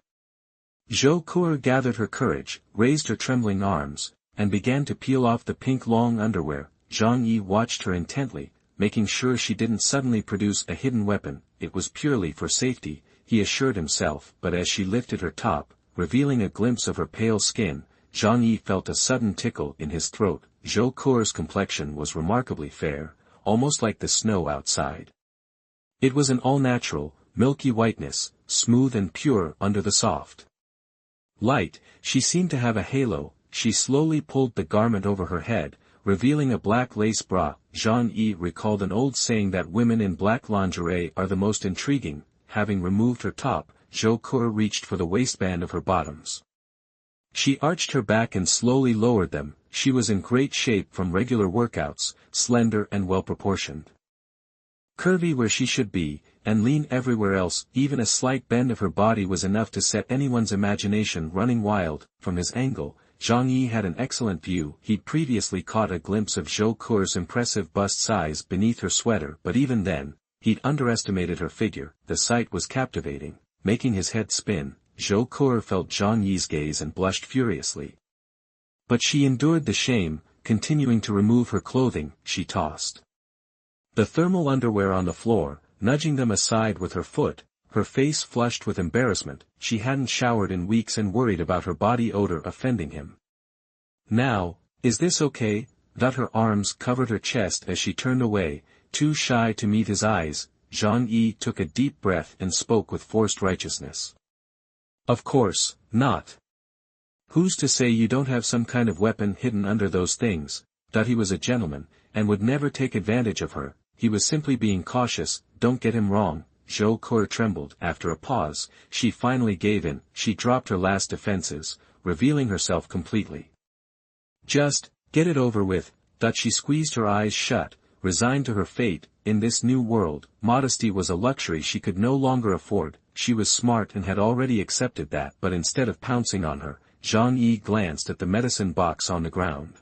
Zhou Kuo gathered her courage, raised her trembling arms, and began to peel off the pink long underwear. Zhang Yi watched her intently, making sure she didn't suddenly produce a hidden weapon. It was purely for safety, he assured himself. But as she lifted her top, revealing a glimpse of her pale skin, Zhang Yi felt a sudden tickle in his throat. Zhou Kuo's complexion was remarkably fair, almost like the snow outside. It was an all-natural, milky whiteness, smooth and pure under the soft light. She seemed to have a halo. She slowly pulled the garment over her head, revealing a black lace bra. Zhang Yi recalled an old saying that women in black lingerie are the most intriguing. Having removed her top, Zhou Kuo reached for the waistband of her bottoms. She arched her back and slowly lowered them. She was in great shape from regular workouts, slender and well-proportioned. Curvy where she should be, and lean everywhere else. Even a slight bend of her body was enough to set anyone's imagination running wild. From his angle, Zhang Yi had an excellent view. He'd previously caught a glimpse of Zhou Kuo's impressive bust size beneath her sweater, but even then, he'd underestimated her figure. The sight was captivating, making his head spin. Zhou Kuo felt Zhang Yi's gaze and blushed furiously. But she endured the shame, continuing to remove her clothing. She tossed the thermal underwear on the floor, nudging them aside with her foot, her face flushed with embarrassment. She hadn't showered in weeks and worried about her body odor offending him. "Now, is this okay?" Her arms covered her chest as she turned away, too shy to meet his eyes. Zhang Yi took a deep breath and spoke with forced righteousness. "Of course, not. Who's to say you don't have some kind of weapon hidden under those things?" He was a gentleman, and would never take advantage of her. He was simply being cautious. Don't get him wrong. Zhou Kuo trembled. After a pause, she finally gave in. She dropped her last defenses, revealing herself completely. "Just, get it over with." She squeezed her eyes shut, resigned to her fate. In this new world, modesty was a luxury she could no longer afford. She was smart and had already accepted that. But instead of pouncing on her, Zhang Yi glanced at the medicine box on the ground.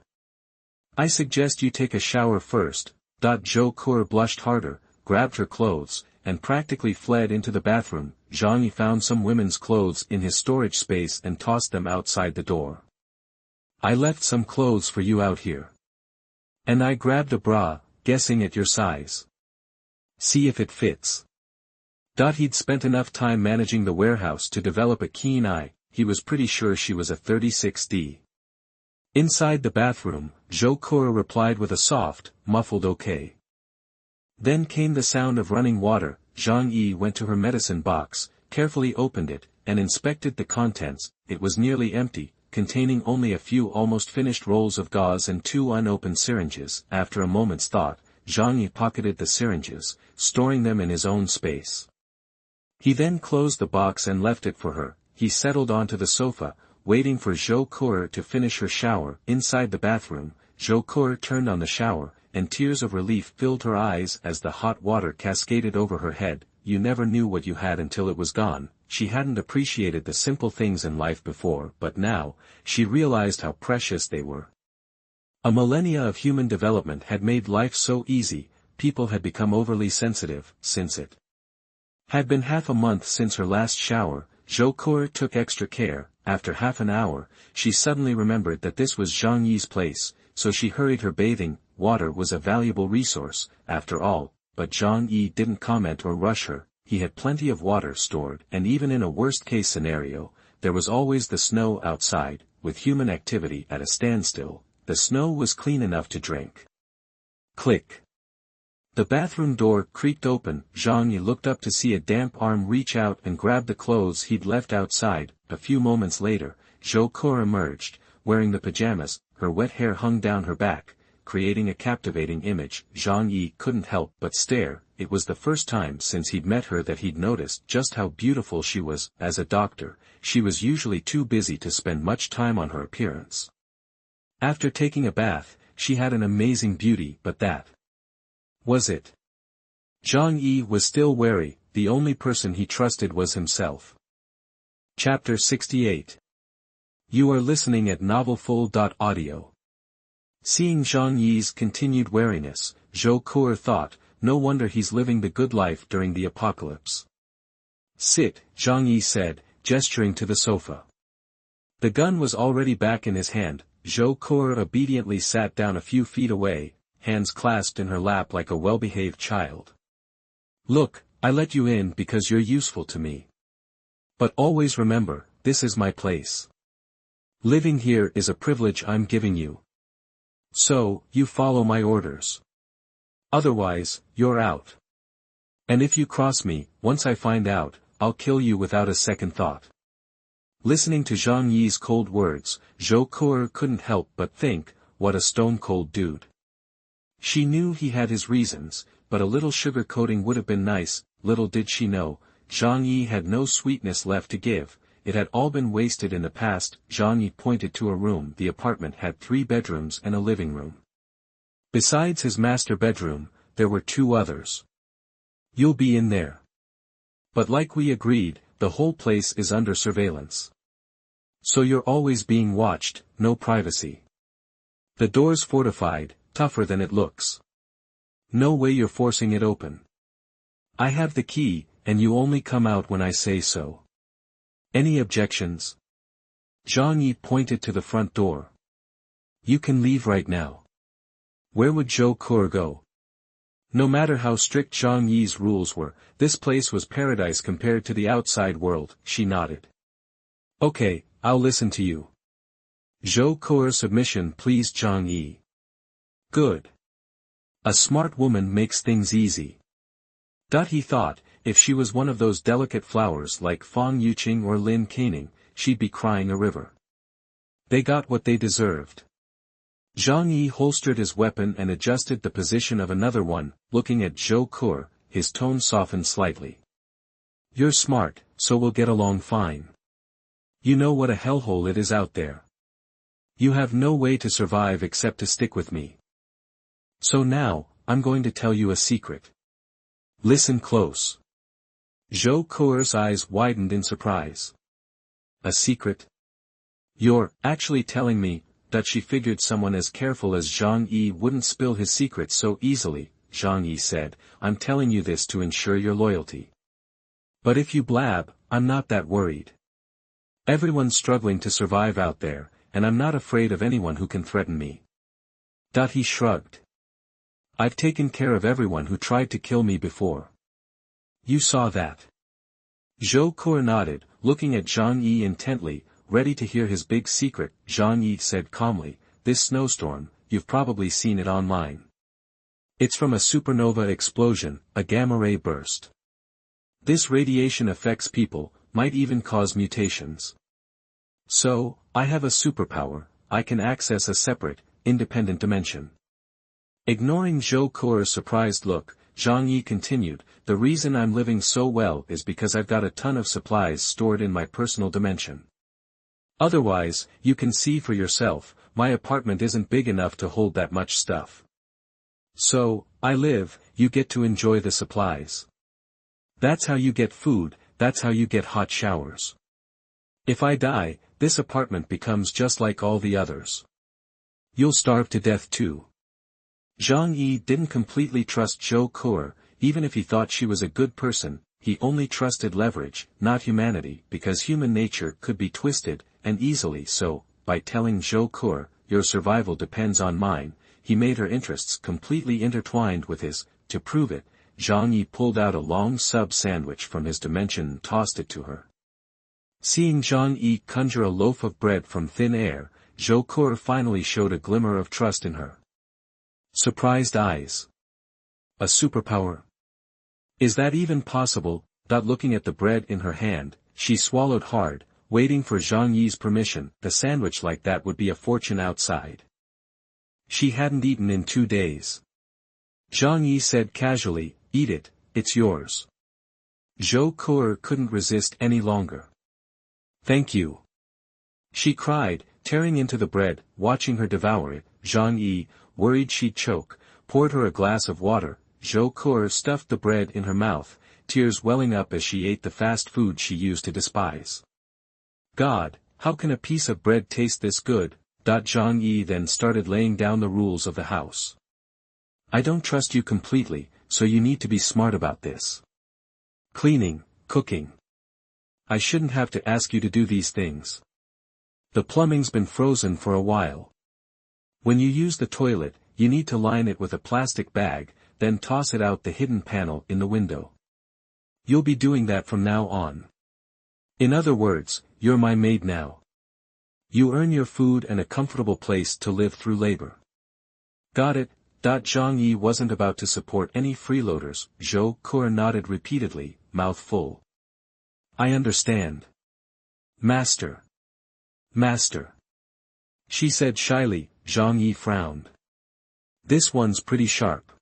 "I suggest you take a shower first." Zhou Kuo blushed harder, grabbed her clothes, and practically fled into the bathroom. Zhang Yi found some women's clothes in his storage space and tossed them outside the door. "I left some clothes for you out here. And I grabbed a bra, guessing at your size. See if it fits." He'd spent enough time managing the warehouse to develop a keen eye. He was pretty sure she was a 36D. Inside the bathroom, Zhou Kuo replied with a soft, muffled okay. Then came the sound of running water. Zhang Yi went to her medicine box, carefully opened it, and inspected the contents. It was nearly empty, containing only a few almost finished rolls of gauze and 2 unopened syringes. After a moment's thought, Zhang Yi pocketed the syringes, storing them in his own space. He then closed the box and left it for her. He settled onto the sofa, waiting for Zhou Kuo to finish her shower. Inside the bathroom, Zhou Kuo turned on the shower, and tears of relief filled her eyes as the hot water cascaded over her head. You never knew what you had until it was gone. She hadn't appreciated the simple things in life before, but now, she realized how precious they were. A millennia of human development had made life so easy. People had become overly sensitive. Since it had been half a month since her last shower, Zhou Kuo took extra care. After half an hour, she suddenly remembered that this was Zhang Yi's place, so she hurried her bathing. Water was a valuable resource, after all, but Zhang Yi didn't comment or rush her. He had plenty of water stored, and even in a worst-case scenario, there was always the snow outside. With human activity at a standstill, the snow was clean enough to drink. Click. The bathroom door creaked open. Zhang Yi looked up to see a damp arm reach out and grab the clothes he'd left outside. A few moments later, Zhou Kuo emerged, wearing the pajamas. Her wet hair hung down her back, creating a captivating image. Zhang Yi couldn't help but stare. It was the first time since he'd met her that he'd noticed just how beautiful she was. As a doctor, she was usually too busy to spend much time on her appearance. After taking a bath, she had an amazing beauty, but that was it. Zhang Yi was still wary. The only person he trusted was himself. Chapter 68. You are listening at novelfull.audio. Seeing Zhang Yi's continued wariness, Zhou Kuo thought, no wonder he's living the good life during the apocalypse. Sit, Zhang Yi said, gesturing to the sofa. The gun was already back in his hand. Zhou Kuo obediently sat down a few feet away, hands clasped in her lap like a well-behaved child. Look, I let you in because you're useful to me. But always remember, this is my place. Living here is a privilege I'm giving you. So, you follow my orders. Otherwise, you're out. And if you cross me, once I find out, I'll kill you without a second thought. Listening to Zhang Yi's cold words, Zhou Kuo couldn't help but think, what a stone-cold dude. She knew he had his reasons, but a little sugar coating would have been nice. Little did she know, Zhang Yi had no sweetness left to give. It had all been wasted in the past. Zhang Yi pointed to a room. The apartment had 3 bedrooms and a living room. Besides his master bedroom, there were 2 others. You'll be in there. But like we agreed, the whole place is under surveillance. So you're always being watched, no privacy. The door's fortified, tougher than it looks. No way you're forcing it open. I have the key, and you only come out when I say so. Any objections? Zhang Yi pointed to the front door. You can leave right now. Where would Zhou Kuo go? No matter how strict Zhang Yi's rules were, this place was paradise compared to the outside world. She nodded. Okay, I'll listen to you. Zhou Kuo's submission pleased Zhang Yi. Good. A smart woman makes things easy. He thought, if she was one of those delicate flowers like Fang Yuqing or Lin Caning, she'd be crying a river. They got what they deserved. Zhang Yi holstered his weapon and adjusted the position of another one. Looking at Zhou Kuo, his tone softened slightly. You're smart, so we'll get along fine. You know what a hellhole it is out there. You have no way to survive except to stick with me. So now, I'm going to tell you a secret. Listen close. Zhou Kuo's eyes widened in surprise. A secret? You're actually telling me that? She figured someone as careful as Zhang Yi wouldn't spill his secrets so easily. Zhang Yi said, I'm telling you this to ensure your loyalty. But if you blab, I'm not that worried. Everyone's struggling to survive out there, and I'm not afraid of anyone who can threaten me. He shrugged. I've taken care of everyone who tried to kill me before. You saw that. Zhou Kuo nodded, looking at Zhang Yi intently, ready to hear his big secret. Zhang Yi said calmly, this snowstorm, you've probably seen it online. It's from a supernova explosion, a gamma-ray burst. This radiation affects people, might even cause mutations. So, I have a superpower, I can access a separate, independent dimension. Ignoring Zhou Ke's surprised look, Zhang Yi continued, the reason I'm living so well is because I've got a ton of supplies stored in my personal dimension. Otherwise, you can see for yourself, my apartment isn't big enough to hold that much stuff. So, I live, you get to enjoy the supplies. That's how you get food, that's how you get hot showers. If I die, this apartment becomes just like all the others. You'll starve to death too. Zhang Yi didn't completely trust Zhou Ke, even if he thought she was a good person, he only trusted leverage, not humanity, because human nature could be twisted, and easily so, by telling Zhou Ke, your survival depends on mine, he made her interests completely intertwined with his. To prove it, Zhang Yi pulled out a long sub sandwich from his dimension and tossed it to her. Seeing Zhang Yi conjure a loaf of bread from thin air, Zhou Ke finally showed a glimmer of trust in her. Surprised eyes. A superpower? Is that even possible? Looking at the bread in her hand, she swallowed hard, waiting for Zhang Yi's permission. A sandwich like that would be a fortune outside. She hadn't eaten in 2 days. Zhang Yi said casually, eat it, it's yours. Zhou Ke couldn't resist any longer. Thank you. She cried, tearing into the bread, watching her devour it. Zhang Yi, worried she'd choke, poured her a glass of water. Zhou Ke stuffed the bread in her mouth, tears welling up as she ate the fast food she used to despise. God, how can a piece of bread taste this good? Zhang Yi then started laying down the rules of the house. I don't trust you completely, so you need to be smart about this. Cleaning, cooking. I shouldn't have to ask you to do these things. The plumbing's been frozen for a while. When you use the toilet, you need to line it with a plastic bag, then toss it out the hidden panel in the window. You'll be doing that from now on. In other words, you're my maid now. You earn your food and a comfortable place to live through labor. Got it? Zhang Yi wasn't about to support any freeloaders. Zhou Ke nodded repeatedly, mouth full. I understand. Master. Master. She said shyly. Zhang Yi frowned. This one's pretty sharp.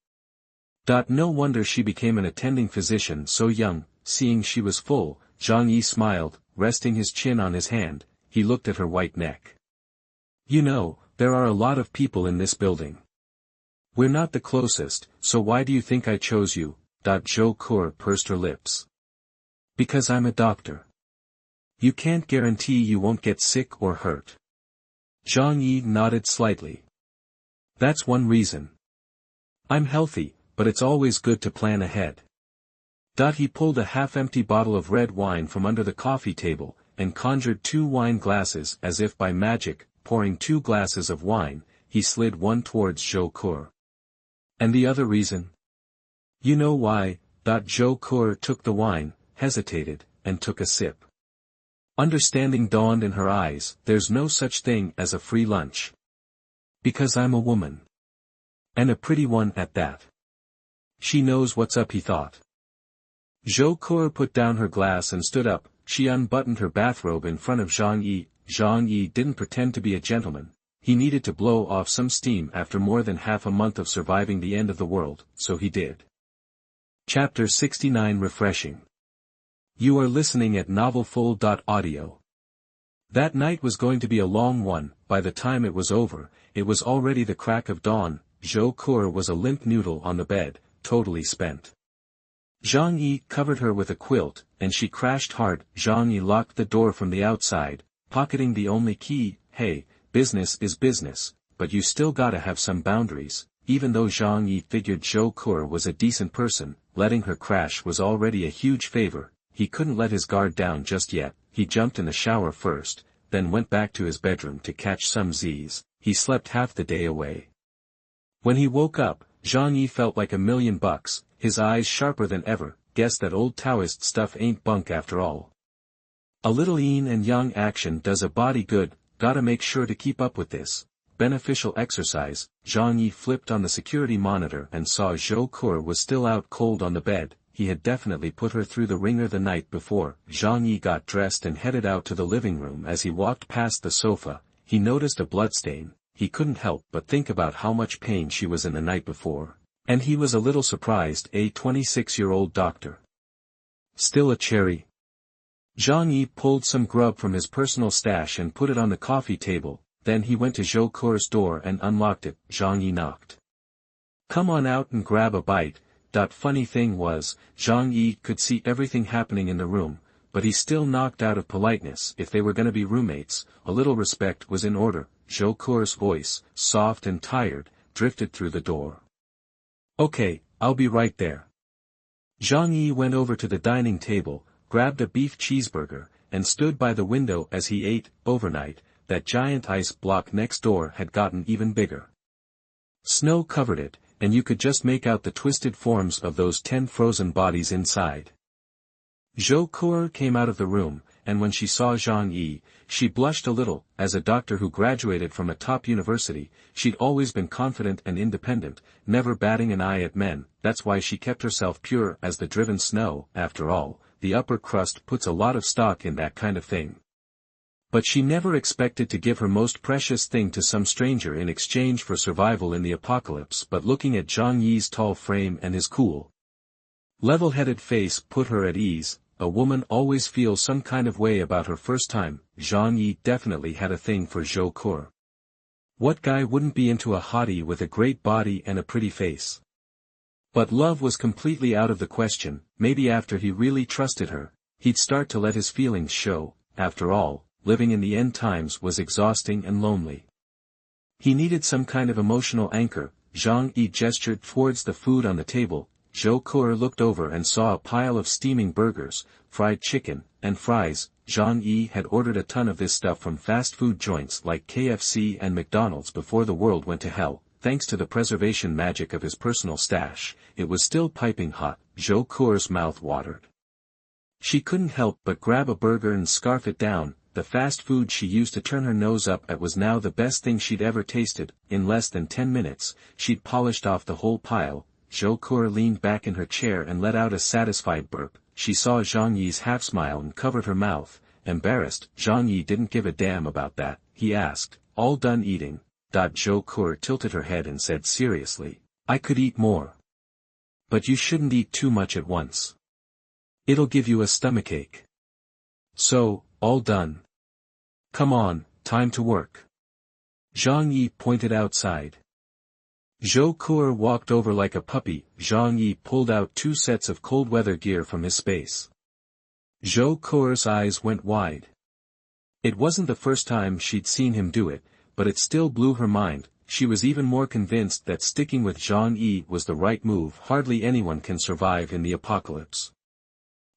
No wonder she became an attending physician so young. Seeing she was full, Zhang Yi smiled, resting his chin on his hand. He looked at her white neck. You know, there are a lot of people in this building. We're not the closest, so why do you think I chose you? Zhou Ke pursed her lips. Because I'm a doctor. You can't guarantee you won't get sick or hurt. Zhang Yi nodded slightly. That's one reason. I'm healthy, but it's always good to plan ahead. He pulled a half-empty bottle of red wine from under the coffee table, and conjured 2 wine glasses as if by magic. Pouring 2 glasses of wine, he slid one towards Zhou Ke. And the other reason? You know why? Zhou Ke took the wine, hesitated, and took a sip. Understanding dawned in her eyes. There's no such thing as a free lunch. Because I'm a woman. And a pretty one at that. She knows what's up, he thought. Zhou Ke put down her glass and stood up. She unbuttoned her bathrobe in front of Zhang Yi. Zhang Yi didn't pretend to be a gentleman. He needed to blow off some steam after more than half a month of surviving the end of the world, so he did. Chapter 69 Refreshing. You are listening at novelfull.audio. That night was going to be a long one. By the time it was over, it was already the crack of dawn. Zhou Ke was a limp noodle on the bed, totally spent. Zhang Yi covered her with a quilt, and she crashed hard. Zhang Yi locked the door from the outside, pocketing the only key. Hey, business is business, but you still gotta have some boundaries. Even though Zhang Yi figured Zhou Ke was a decent person, letting her crash was already a huge favor. He couldn't let his guard down just yet. He jumped in the shower first, then went back to his bedroom to catch some Z's. He slept half the day away. When he woke up, Zhang Yi felt like $1,000,000, his eyes sharper than ever. Guess that old Taoist stuff ain't bunk after all. A little yin and yang action does a body good. Gotta make sure to keep up with this. beneficial exercise. Zhang Yi flipped on the security monitor and saw Zhou Ke was still out cold on the bed. He had definitely put her through the ringer the night before. Zhang Yi got dressed and headed out to the living room. As he walked past the sofa, he noticed a bloodstain. He couldn't help but think about how much pain she was in the night before. And he was a little surprised. A 26-year-old doctor. Still a cherry? Zhang Yi pulled some grub from his personal stash and put it on the coffee table. Then he went to Zhou Ke's door and unlocked it. Zhang Yi knocked. Come on out and grab a bite. Funny thing was, Zhang Yi could see everything happening in the room, but he still knocked out of politeness. If they were gonna be roommates, a little respect was in order. Zhou Ke's voice, soft and tired, drifted through the door. Okay, I'll be right there. Zhang Yi went over to the dining table, grabbed a beef cheeseburger, and stood by the window as he ate. Overnight, that giant ice block next door had gotten even bigger. Snow covered it, and you could just make out the twisted forms of those 10 frozen bodies inside. Zhou Ke came out of the room, and when she saw Zhang Yi, she blushed a little. As a doctor who graduated from a top university, she'd always been confident and independent, never batting an eye at men. That's why she kept herself pure as the driven snow. After all, the upper crust puts a lot of stock in that kind of thing. But she never expected to give her most precious thing to some stranger in exchange for survival in the apocalypse. But looking at Zhang Yi's tall frame and his cool, level-headed face put her at ease. A woman always feels some kind of way about her first time. Zhang Yi definitely had a thing for Zhou Ke. What guy wouldn't be into a hottie with a great body and a pretty face? But love was completely out of the question. Maybe after he really trusted her, he'd start to let his feelings show. After all, living in the end times was exhausting and lonely. He needed some kind of emotional anchor. Zhang Yi gestured towards the food on the table. Zhou Ke looked over and saw a pile of steaming burgers, fried chicken, and fries. Zhang Yi had ordered a ton of this stuff from fast food joints like KFC and McDonald's before the world went to hell. Thanks to the preservation magic of his personal stash, it was still piping hot. Zhou Ke's mouth watered. She couldn't help but grab a burger and scarf it down. The fast food she used to turn her nose up at was now the best thing she'd ever tasted. In less than 10 minutes, she'd polished off the whole pile. Zhou Ke leaned back in her chair and let out a satisfied burp. She saw Zhang Yi's half-smile and covered her mouth. Embarrassed, Zhang Yi didn't give a damn about that. He asked, all done eating? Zhou Ke tilted her head and said seriously, I could eat more. But you shouldn't eat too much at once. It'll give you a stomachache. So, all done. Come on, time to work. Zhang Yi pointed outside. Zhou Ke walked over like a puppy. Zhang Yi pulled out 2 sets of cold weather gear from his space. Zhou Ke's eyes went wide. It wasn't the first time she'd seen him do it, but it still blew her mind. She was even more convinced that sticking with Zhang Yi was the right move. Hardly anyone can survive in the apocalypse.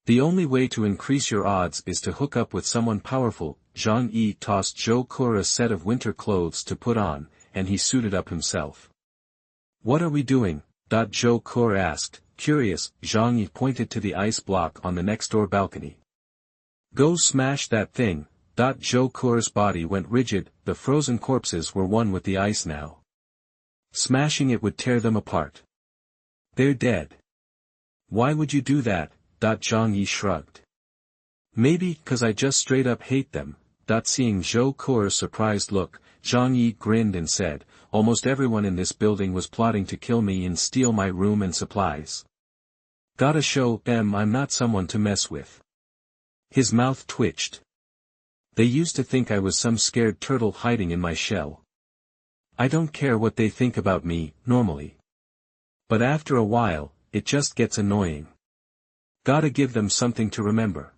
The only way to increase your odds is to hook up with someone powerful. Zhang Yi tossed Zhou Ke a set of winter clothes to put on, and he suited up himself. What are we doing? Zhou Ke asked, curious. Zhang Yi pointed to the ice block on the next door balcony. Go smash that thing. Zhou Ke's body went rigid. The frozen corpses were one with the ice now. Smashing it would tear them apart. They're dead. Why would you do that? Zhang Yi shrugged. Maybe 'cause I just straight up hate them. Seeing Zhou Ke's surprised look, Zhang Yi grinned and said, almost everyone in this building was plotting to kill me and steal my room and supplies. Gotta show them I'm not someone to mess with. His mouth twitched. They used to think I was some scared turtle hiding in my shell. I don't care what they think about me, normally. But after a while, it just gets annoying. Gotta give them something to remember.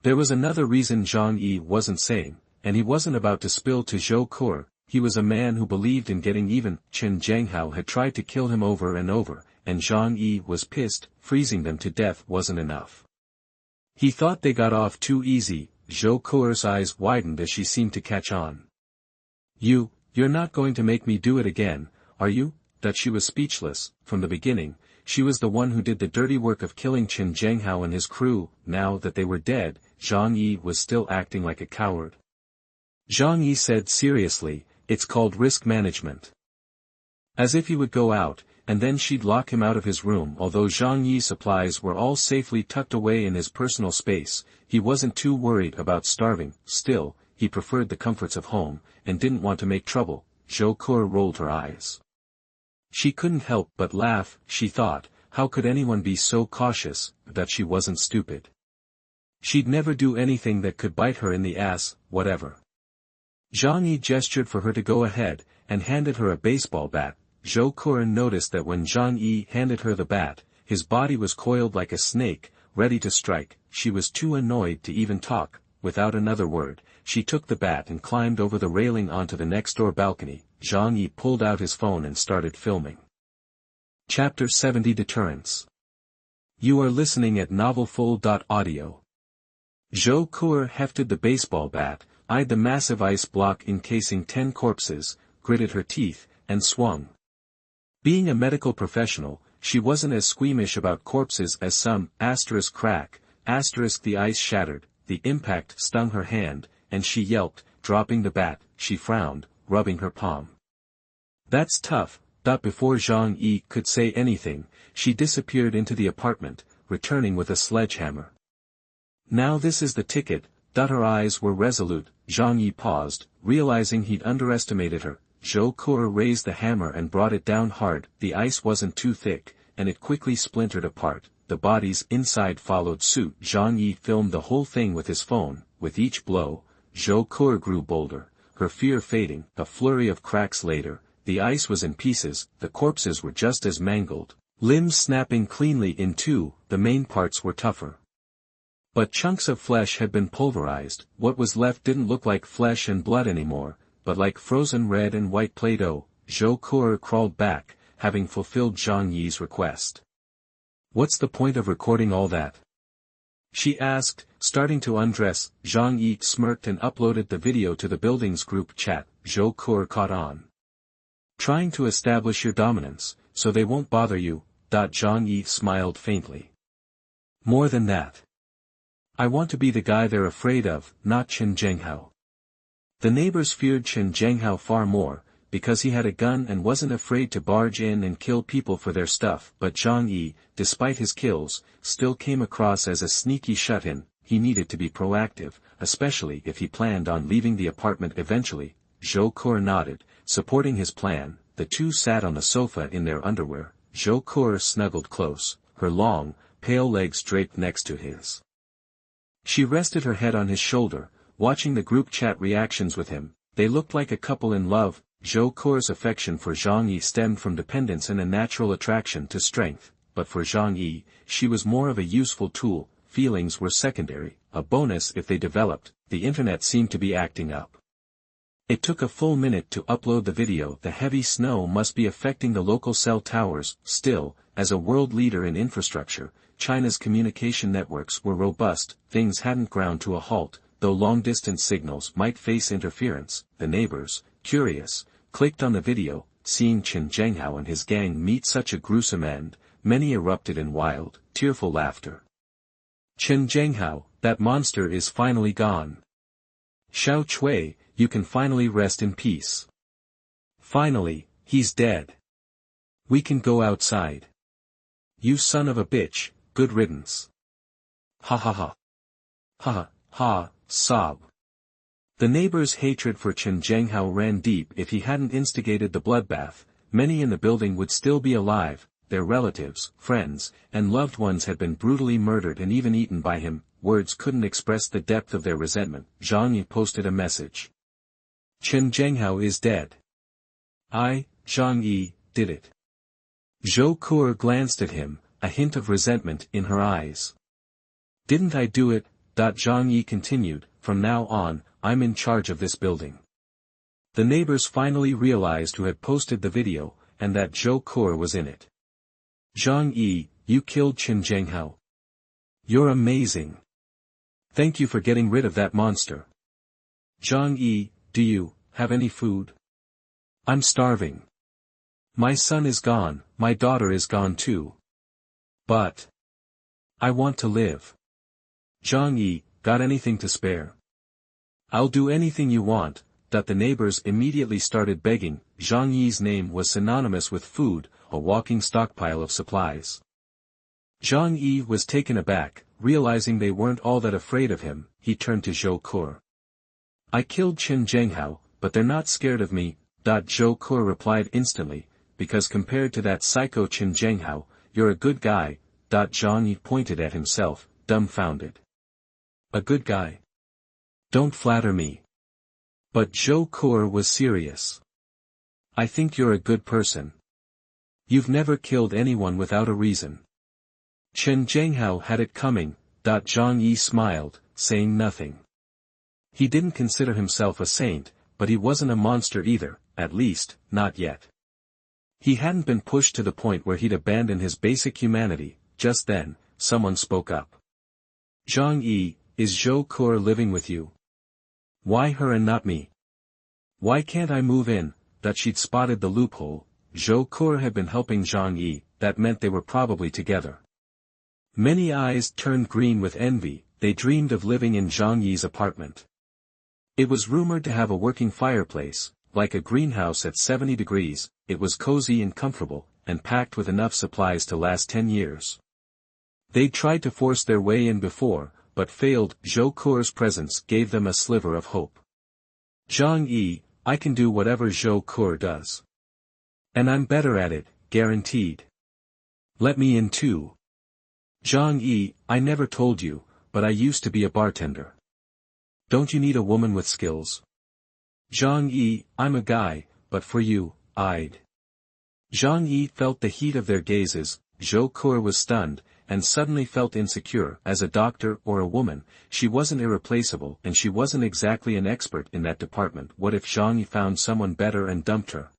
There was another reason Zhang Yi wasn't saying, and he wasn't about to spill to Zhou Ke. He was a man who believed in getting even. Chen Zhenghao had tried to kill him over and over, and Zhang Yi was pissed. Freezing them to death wasn't enough. He thought they got off too easy. Zhou Ke's eyes widened as she seemed to catch on. You're not going to make me do it again, are you? That she was speechless. From the beginning, she was the one who did the dirty work of killing Chen Zhenghao and his crew. Now that they were dead, Zhang Yi was still acting like a coward. Zhang Yi said seriously, it's called risk management. As if he would go out, and then she'd lock him out of his room. Although Zhang Yi's supplies were all safely tucked away in his personal space, he wasn't too worried about starving. Still, he preferred the comforts of home, and didn't want to make trouble. Zhou Ke rolled her eyes. She couldn't help but laugh. She thought, how could anyone be so cautious, that she wasn't stupid. She'd never do anything that could bite her in the ass, whatever. Zhang Yi gestured for her to go ahead, and handed her a baseball bat. Zhou Ke noticed that when Zhang Yi handed her the bat, his body was coiled like a snake, ready to strike. She was too annoyed to even talk. Without another word, she took the bat and climbed over the railing onto the next-door balcony. Zhang Yi pulled out his phone and started filming. Chapter 70 Deterrence. You are listening at novelfull.audio. Zhou Ke hefted the baseball bat, eyed the massive ice block encasing 10 corpses, gritted her teeth, and swung. Being a medical professional, she wasn't as squeamish about corpses as some. Crack, the ice shattered, the impact stung her hand, and she yelped, dropping the bat. She frowned, rubbing her palm. That's tough. Before Zhang Yi could say anything, she disappeared into the apartment, returning with a sledgehammer. Now this is the ticket. Her eyes were resolute. Zhang Yi paused, realizing he'd underestimated her. Zhou Ke raised the hammer and brought it down hard. The ice wasn't too thick, and it quickly splintered apart. The bodies inside followed suit. Zhang Yi filmed the whole thing with his phone. With each blow, Zhou Ke grew bolder, her fear fading. A flurry of cracks later, the ice was in pieces. The corpses were just as mangled, limbs snapping cleanly in two. The main parts were tougher, but chunks of flesh had been pulverized. What was left didn't look like flesh and blood anymore, but like frozen red and white Play-Doh. Zhou Ke crawled back, having fulfilled Zhang Yi's request. What's the point of recording all that? She asked, starting to undress. Zhang Yi smirked and uploaded the video to the building's group chat. Zhou Ke caught on. Trying to establish your dominance, so they won't bother you. Zhang Yi smiled faintly. More than that. I want to be the guy they're afraid of, not Chen Zhenghao. The neighbors feared Chen Zhenghao far more, because he had a gun and wasn't afraid to barge in and kill people for their stuff. But Zhang Yi, despite his kills, still came across as a sneaky shut-in. He needed to be proactive, especially if he planned on leaving the apartment eventually. Zhou Ke nodded, supporting his plan. The two sat on the sofa in their underwear. Zhou Ke snuggled close, her long, pale legs draped next to his. She rested her head on his shoulder, watching the group chat reactions with him. They looked like a couple in love. Zhou Ke's affection for Zhang Yi stemmed from dependence and a natural attraction to strength, but for Zhang Yi, she was more of a useful tool. Feelings were secondary, a bonus if they developed. The internet seemed to be acting up. It took a full minute to upload the video. The heavy snow must be affecting the local cell towers. Still, as a world leader in infrastructure, China's communication networks were robust. Things hadn't ground to a halt, though long-distance signals might face interference. The neighbors, curious, clicked on the video. Seeing Chen Zhenghao and his gang meet such a gruesome end, many erupted in wild, tearful laughter. Chen Zhenghao, that monster is finally gone. Xiao Chui, you can finally rest in peace. Finally, he's dead. We can go outside. You son of a bitch, good riddance. Ha ha ha. Ha ha, sob. The neighbors' hatred for Chen Zhenghao ran deep. If he hadn't instigated the bloodbath, many in the building would still be alive. Their relatives, friends, and loved ones had been brutally murdered and even eaten by him. Words couldn't express the depth of their resentment. Zhang Yi posted a message. Chen Zhenghao is dead. I, Zhang Yi, did it. Zhou Ke glanced at him, a hint of resentment in her eyes. Didn't I do it? Zhang Yi continued, from now on, I'm in charge of this building. The neighbors finally realized who had posted the video, and that Zhou Ke was in it. Zhang Yi, you killed Chen Zhenghao. You're amazing. Thank you for getting rid of that monster. Zhang Yi, do you have any food? I'm starving. My son is gone, my daughter is gone too. But I want to live. Zhang Yi, got anything to spare? I'll do anything you want. The neighbors immediately started begging. Zhang Yi's name was synonymous with food, a walking stockpile of supplies. Zhang Yi was taken aback, realizing they weren't all that afraid of him. He turned to Zhou Ke. I killed Qin Zhenghao, but they're not scared of me. Zhou Ke replied instantly, because compared to that psycho Qin Zhenghao, you're a good guy. Zhang Yi pointed at himself, dumbfounded. A good guy? Don't flatter me. But Zhou Ke was serious. I think you're a good person. You've never killed anyone without a reason. Qin Zhenghao had it coming. Zhang Yi smiled, saying nothing. He didn't consider himself a saint, but he wasn't a monster either, at least, not yet. He hadn't been pushed to the point where he'd abandon his basic humanity. Just then, someone spoke up. Zhang Yi, is Zhou Ke living with you? Why her and not me? Why can't I move in? She'd spotted the loophole. Zhou Ke had been helping Zhang Yi, that meant they were probably together. Many eyes turned green with envy. They dreamed of living in Zhang Yi's apartment. It was rumored to have a working fireplace, like a greenhouse at 70 degrees, it was cozy and comfortable, and packed with enough supplies to last 10 years. They'd tried to force their way in before, but failed. Zhou Ke's presence gave them a sliver of hope. Zhang Yi, I can do whatever Zhou Ke does. And I'm better at it, guaranteed. Let me in too. Zhang Yi, I never told you, but I used to be a bartender. Don't you need a woman with skills? Zhang Yi, I'm a guy, but for you, I'd. Zhang Yi felt the heat of their gazes. Zhou Ke was stunned, and suddenly felt insecure. As a doctor or a woman, she wasn't irreplaceable and she wasn't exactly an expert in that department. What if Zhang Yi found someone better and dumped her?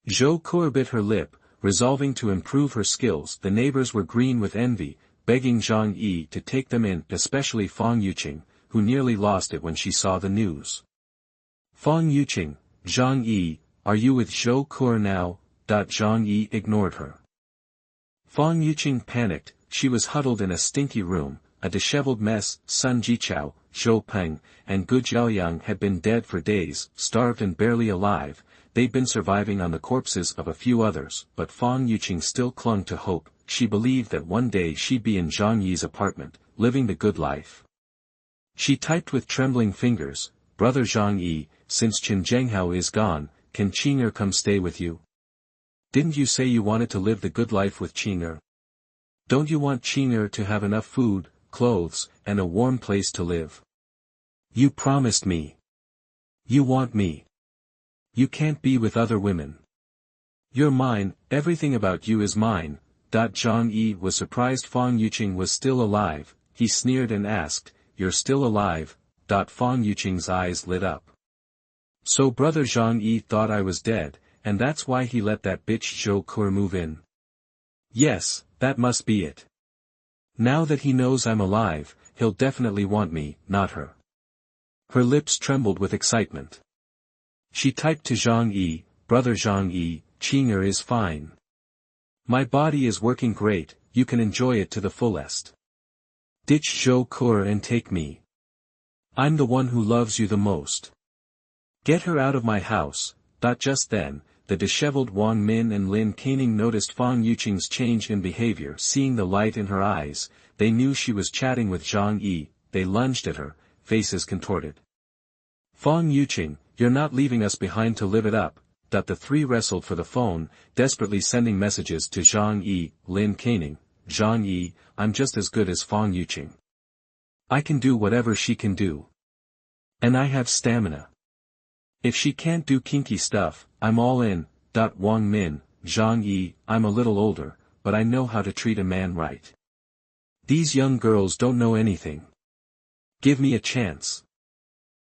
Zhou Ke bit her lip, resolving to improve her skills. The neighbors were green with envy, begging Zhang Yi to take them in, especially Fang Yuqing, who nearly lost it when she saw the news. Fang Yuqing, Zhang Yi, are you with Zhou Ke now? Zhang Yi ignored her. Fang Yuqing panicked. She was huddled in a stinky room, a disheveled mess. Sun Jichao, Zhou Peng, and Gu Jiaoyang had been dead for days, starved and barely alive. They'd been surviving on the corpses of a few others, but Fang Yuqing still clung to hope. She believed that one day she'd be in Zhang Yi's apartment, living the good life. She typed with trembling fingers, Brother Zhang Yi, since Qin Zhenghao is gone, can Qing'er come stay with you? Didn't you say you wanted to live the good life with Qing'er? Don't you want Qing'er to have enough food, clothes, and a warm place to live? You promised me. You want me. You can't be with other women. You're mine, everything about you is mine. Zhang Yi was surprised Fang Yuqing was still alive. He sneered and asked, You're still alive? Fang Yuqing's eyes lit up. So Brother Zhang Yi thought I was dead, and that's why he let that bitch Zhou Ke move in. Yes, that must be it. Now that he knows I'm alive, he'll definitely want me, not her. Her lips trembled with excitement. She typed to Zhang Yi, Brother Zhang Yi, Qing'er is fine. My body is working great, you can enjoy it to the fullest. Ditch Zhou Ke and take me. I'm the one who loves you the most. Get her out of my house. Just then, the disheveled Wang Min and Lin Caning noticed Fang Yuqing's change in behavior. Seeing the light in her eyes, they knew she was chatting with Zhang Yi. They lunged at her, faces contorted. Fang Yuqing, you're not leaving us behind to live it up. The three wrestled for the phone, desperately sending messages to Zhang Yi. Lin Caning, Zhang Yi, I'm just as good as Fang Yuqing. I can do whatever she can do. And I have stamina. If she can't do kinky stuff, I'm all in. Wang Min, Zhang Yi, I'm a little older, but I know how to treat a man right. These young girls don't know anything. Give me a chance.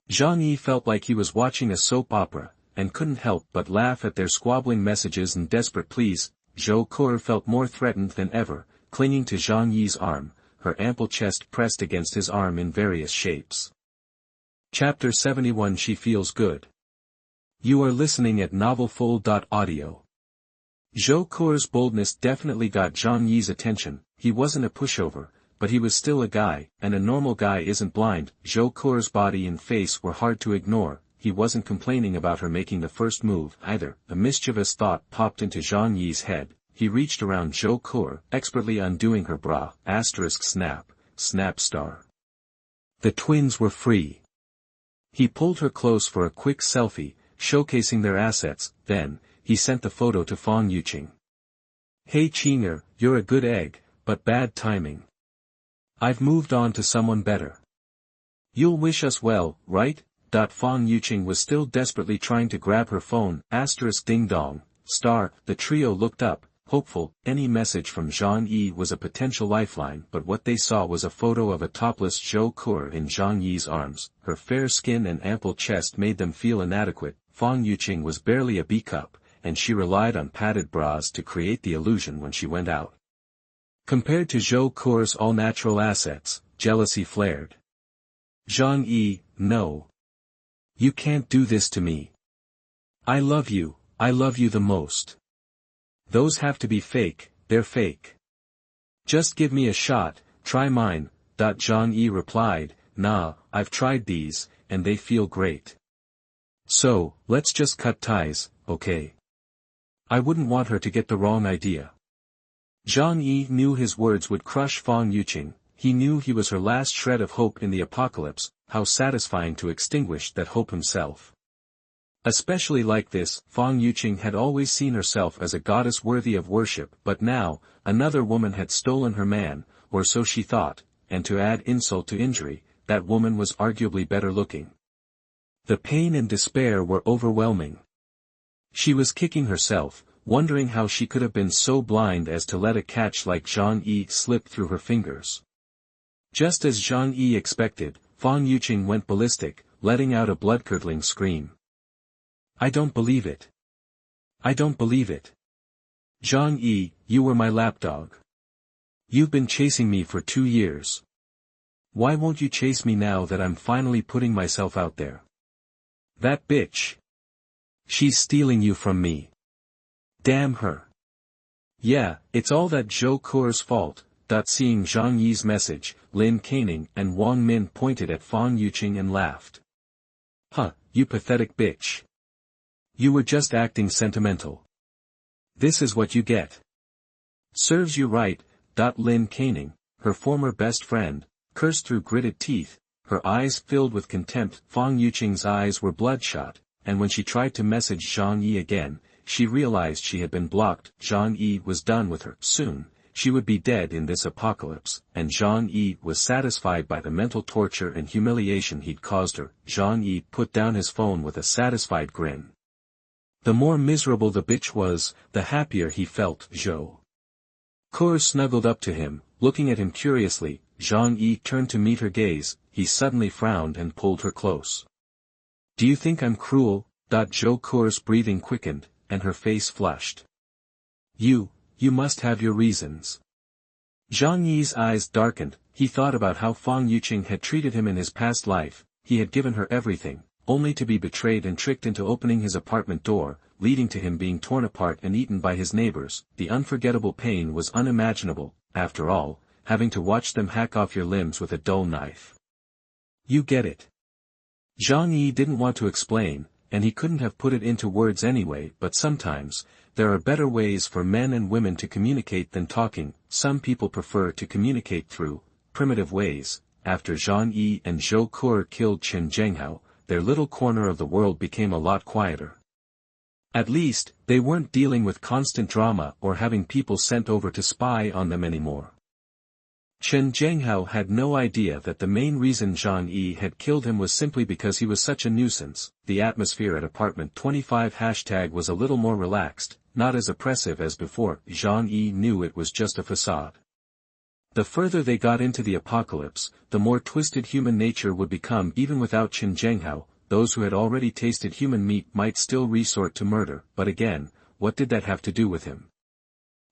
Zhang Yi felt like he was watching a soap opera, and couldn't help but laugh at their squabbling messages and desperate pleas. Zhou Ke felt more threatened than ever, clinging to Zhang Yi's arm, her ample chest pressed against his arm in various shapes. Chapter 71 She Feels Good. You are listening at novelfull.audio. Zhou Ke's boldness definitely got Zhang Yi's attention. He wasn't a pushover, but he was still a guy, and a normal guy isn't blind. Zhou Ke's body and face were hard to ignore. he wasn't complaining about her making the first move either. A mischievous thought popped into Zhang Yi's head. He reached around Zhou Kur, expertly undoing her bra, snap star. The twins were free. He pulled her close for a quick selfie, showcasing their assets, then, he sent the photo to Fang Yuqing. Hey Qinger, you're a good egg, but bad timing. I've moved on to someone better. You'll wish us well, right? Fang Yuqing was still desperately trying to grab her phone, ding dong, star. The trio looked up, hopeful. Any message from Zhang Yi was a potential lifeline, but what they saw was a photo of a topless Zhou Kur in Zhang Yi's arms. Her fair skin and ample chest made them feel inadequate. Fang Yuqing was barely a B-cup, and she relied on padded bras to create the illusion when she went out. Compared to Zhou Kur's all-natural assets, jealousy flared. Zhang Yi, no. You can't do this to me. I love you the most. Those have to be fake, they're fake. Just give me a shot, try mine. Zhang Yi replied, nah, I've tried these, and they feel great. So, let's just cut ties, okay? I wouldn't want her to get the wrong idea. Zhang Yi knew his words would crush Fang Yuqing. He knew he was her last shred of hope in the apocalypse. How satisfying to extinguish that hope himself. Especially like this, Fang Yuqing had always seen herself as a goddess worthy of worship, but now, another woman had stolen her man, or so she thought, and to add insult to injury, that woman was arguably better looking. The pain and despair were overwhelming. She was kicking herself, wondering how she could have been so blind as to let a catch like Zhang Yi slip through her fingers. Just as Zhang Yi expected, Fang Yuqing went ballistic, letting out a blood-curdling scream. I don't believe it. I don't believe it. Zhang Yi, you were my lapdog. You've been chasing me for 2 years. Why won't you chase me now that I'm finally putting myself out there? That bitch. She's stealing you from me. Damn her. Yeah, it's all that Zhou Kur's fault. Seeing Zhang Yi's message, Lin Caning and Wang Min pointed at Fang Yuqing and laughed. Huh, you pathetic bitch. You were just acting sentimental. This is what you get. Serves you right. Lin Caning, her former best friend, cursed through gritted teeth, her eyes filled with contempt. Fang Yuqing's eyes were bloodshot, and when she tried to message Zhang Yi again, she realized she had been blocked. Zhang Yi was done with her. Soon, she would be dead in this apocalypse, and Zhang Yi was satisfied by the mental torture and humiliation he'd caused her. Zhang Yi put down his phone with a satisfied grin. The more miserable the bitch was, the happier he felt. Zhou Kur snuggled up to him, looking at him curiously. Zhang Yi turned to meet her gaze. He suddenly frowned and pulled her close. Do you think I'm cruel? Zhou Kur's breathing quickened, and her face flushed. You must have your reasons. Zhang Yi's eyes darkened. He thought about how Fang Yuqing had treated him in his past life. He had given her everything, only to be betrayed and tricked into opening his apartment door, leading to him being torn apart and eaten by his neighbors. The unforgettable pain was unimaginable, after all, having to watch them hack off your limbs with a dull knife. You get it. Zhang Yi didn't want to explain, and he couldn't have put it into words anyway, but sometimes, there are better ways for men and women to communicate than talking. Some people prefer to communicate through primitive ways. After Zhang Yi and Zhou Kur killed Chen Zhenghao, their little corner of the world became a lot quieter. At least, they weren't dealing with constant drama or having people sent over to spy on them anymore. Chen Zhenghao had no idea that the main reason Zhang Yi had killed him was simply because he was such a nuisance. The atmosphere at apartment 25 was a little more relaxed, not as oppressive as before. Zhang Yi knew it was just a facade. The further they got into the apocalypse, the more twisted human nature would become. Even without Chen Zhenghao, those who had already tasted human meat might still resort to murder. But again, what did that have to do with him?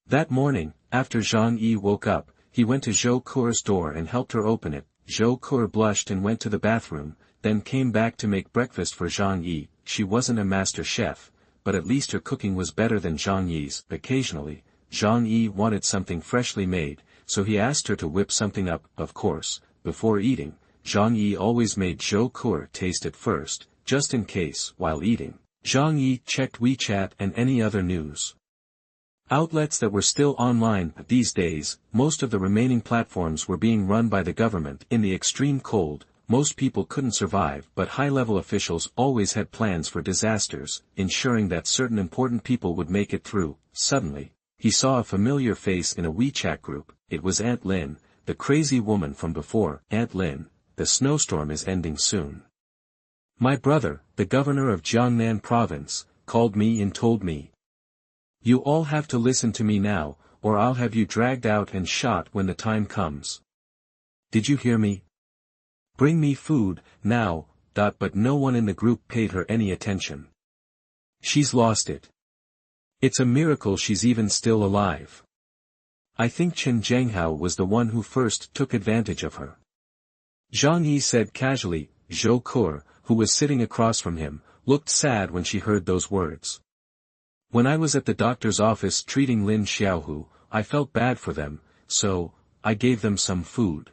That morning, after Zhang Yi woke up, he went to Zhou Kur's door and helped her open it. Zhou Kur blushed and went to the bathroom, then came back to make breakfast for Zhang Yi. She wasn't a master chef, but at least her cooking was better than Zhang Yi's. Occasionally, Zhang Yi wanted something freshly made, so he asked her to whip something up. Of course, before eating, Zhang Yi always made Zhou Kur taste it first, just in case. While eating, Zhang Yi checked WeChat and any other news outlets that were still online. These days, most of the remaining platforms were being run by the government. In the extreme cold, most people couldn't survive, but high-level officials always had plans for disasters, ensuring that certain important people would make it through. Suddenly, he saw a familiar face in a WeChat group. It was Aunt Lin, the crazy woman from before. Aunt Lin, the snowstorm is ending soon. My brother, the governor of Jiangnan province, called me and told me. You all have to listen to me now, or I'll have you dragged out and shot when the time comes. Did you hear me? Bring me food, now. But no one in the group paid her any attention. She's lost it. It's a miracle she's even still alive. I think Chen Zhenghao was the one who first took advantage of her. Zhang Yi said casually. Zhou Kur, who was sitting across from him, looked sad when she heard those words. When I was at the doctor's office treating Lin Xiaohu, I felt bad for them, so I gave them some food.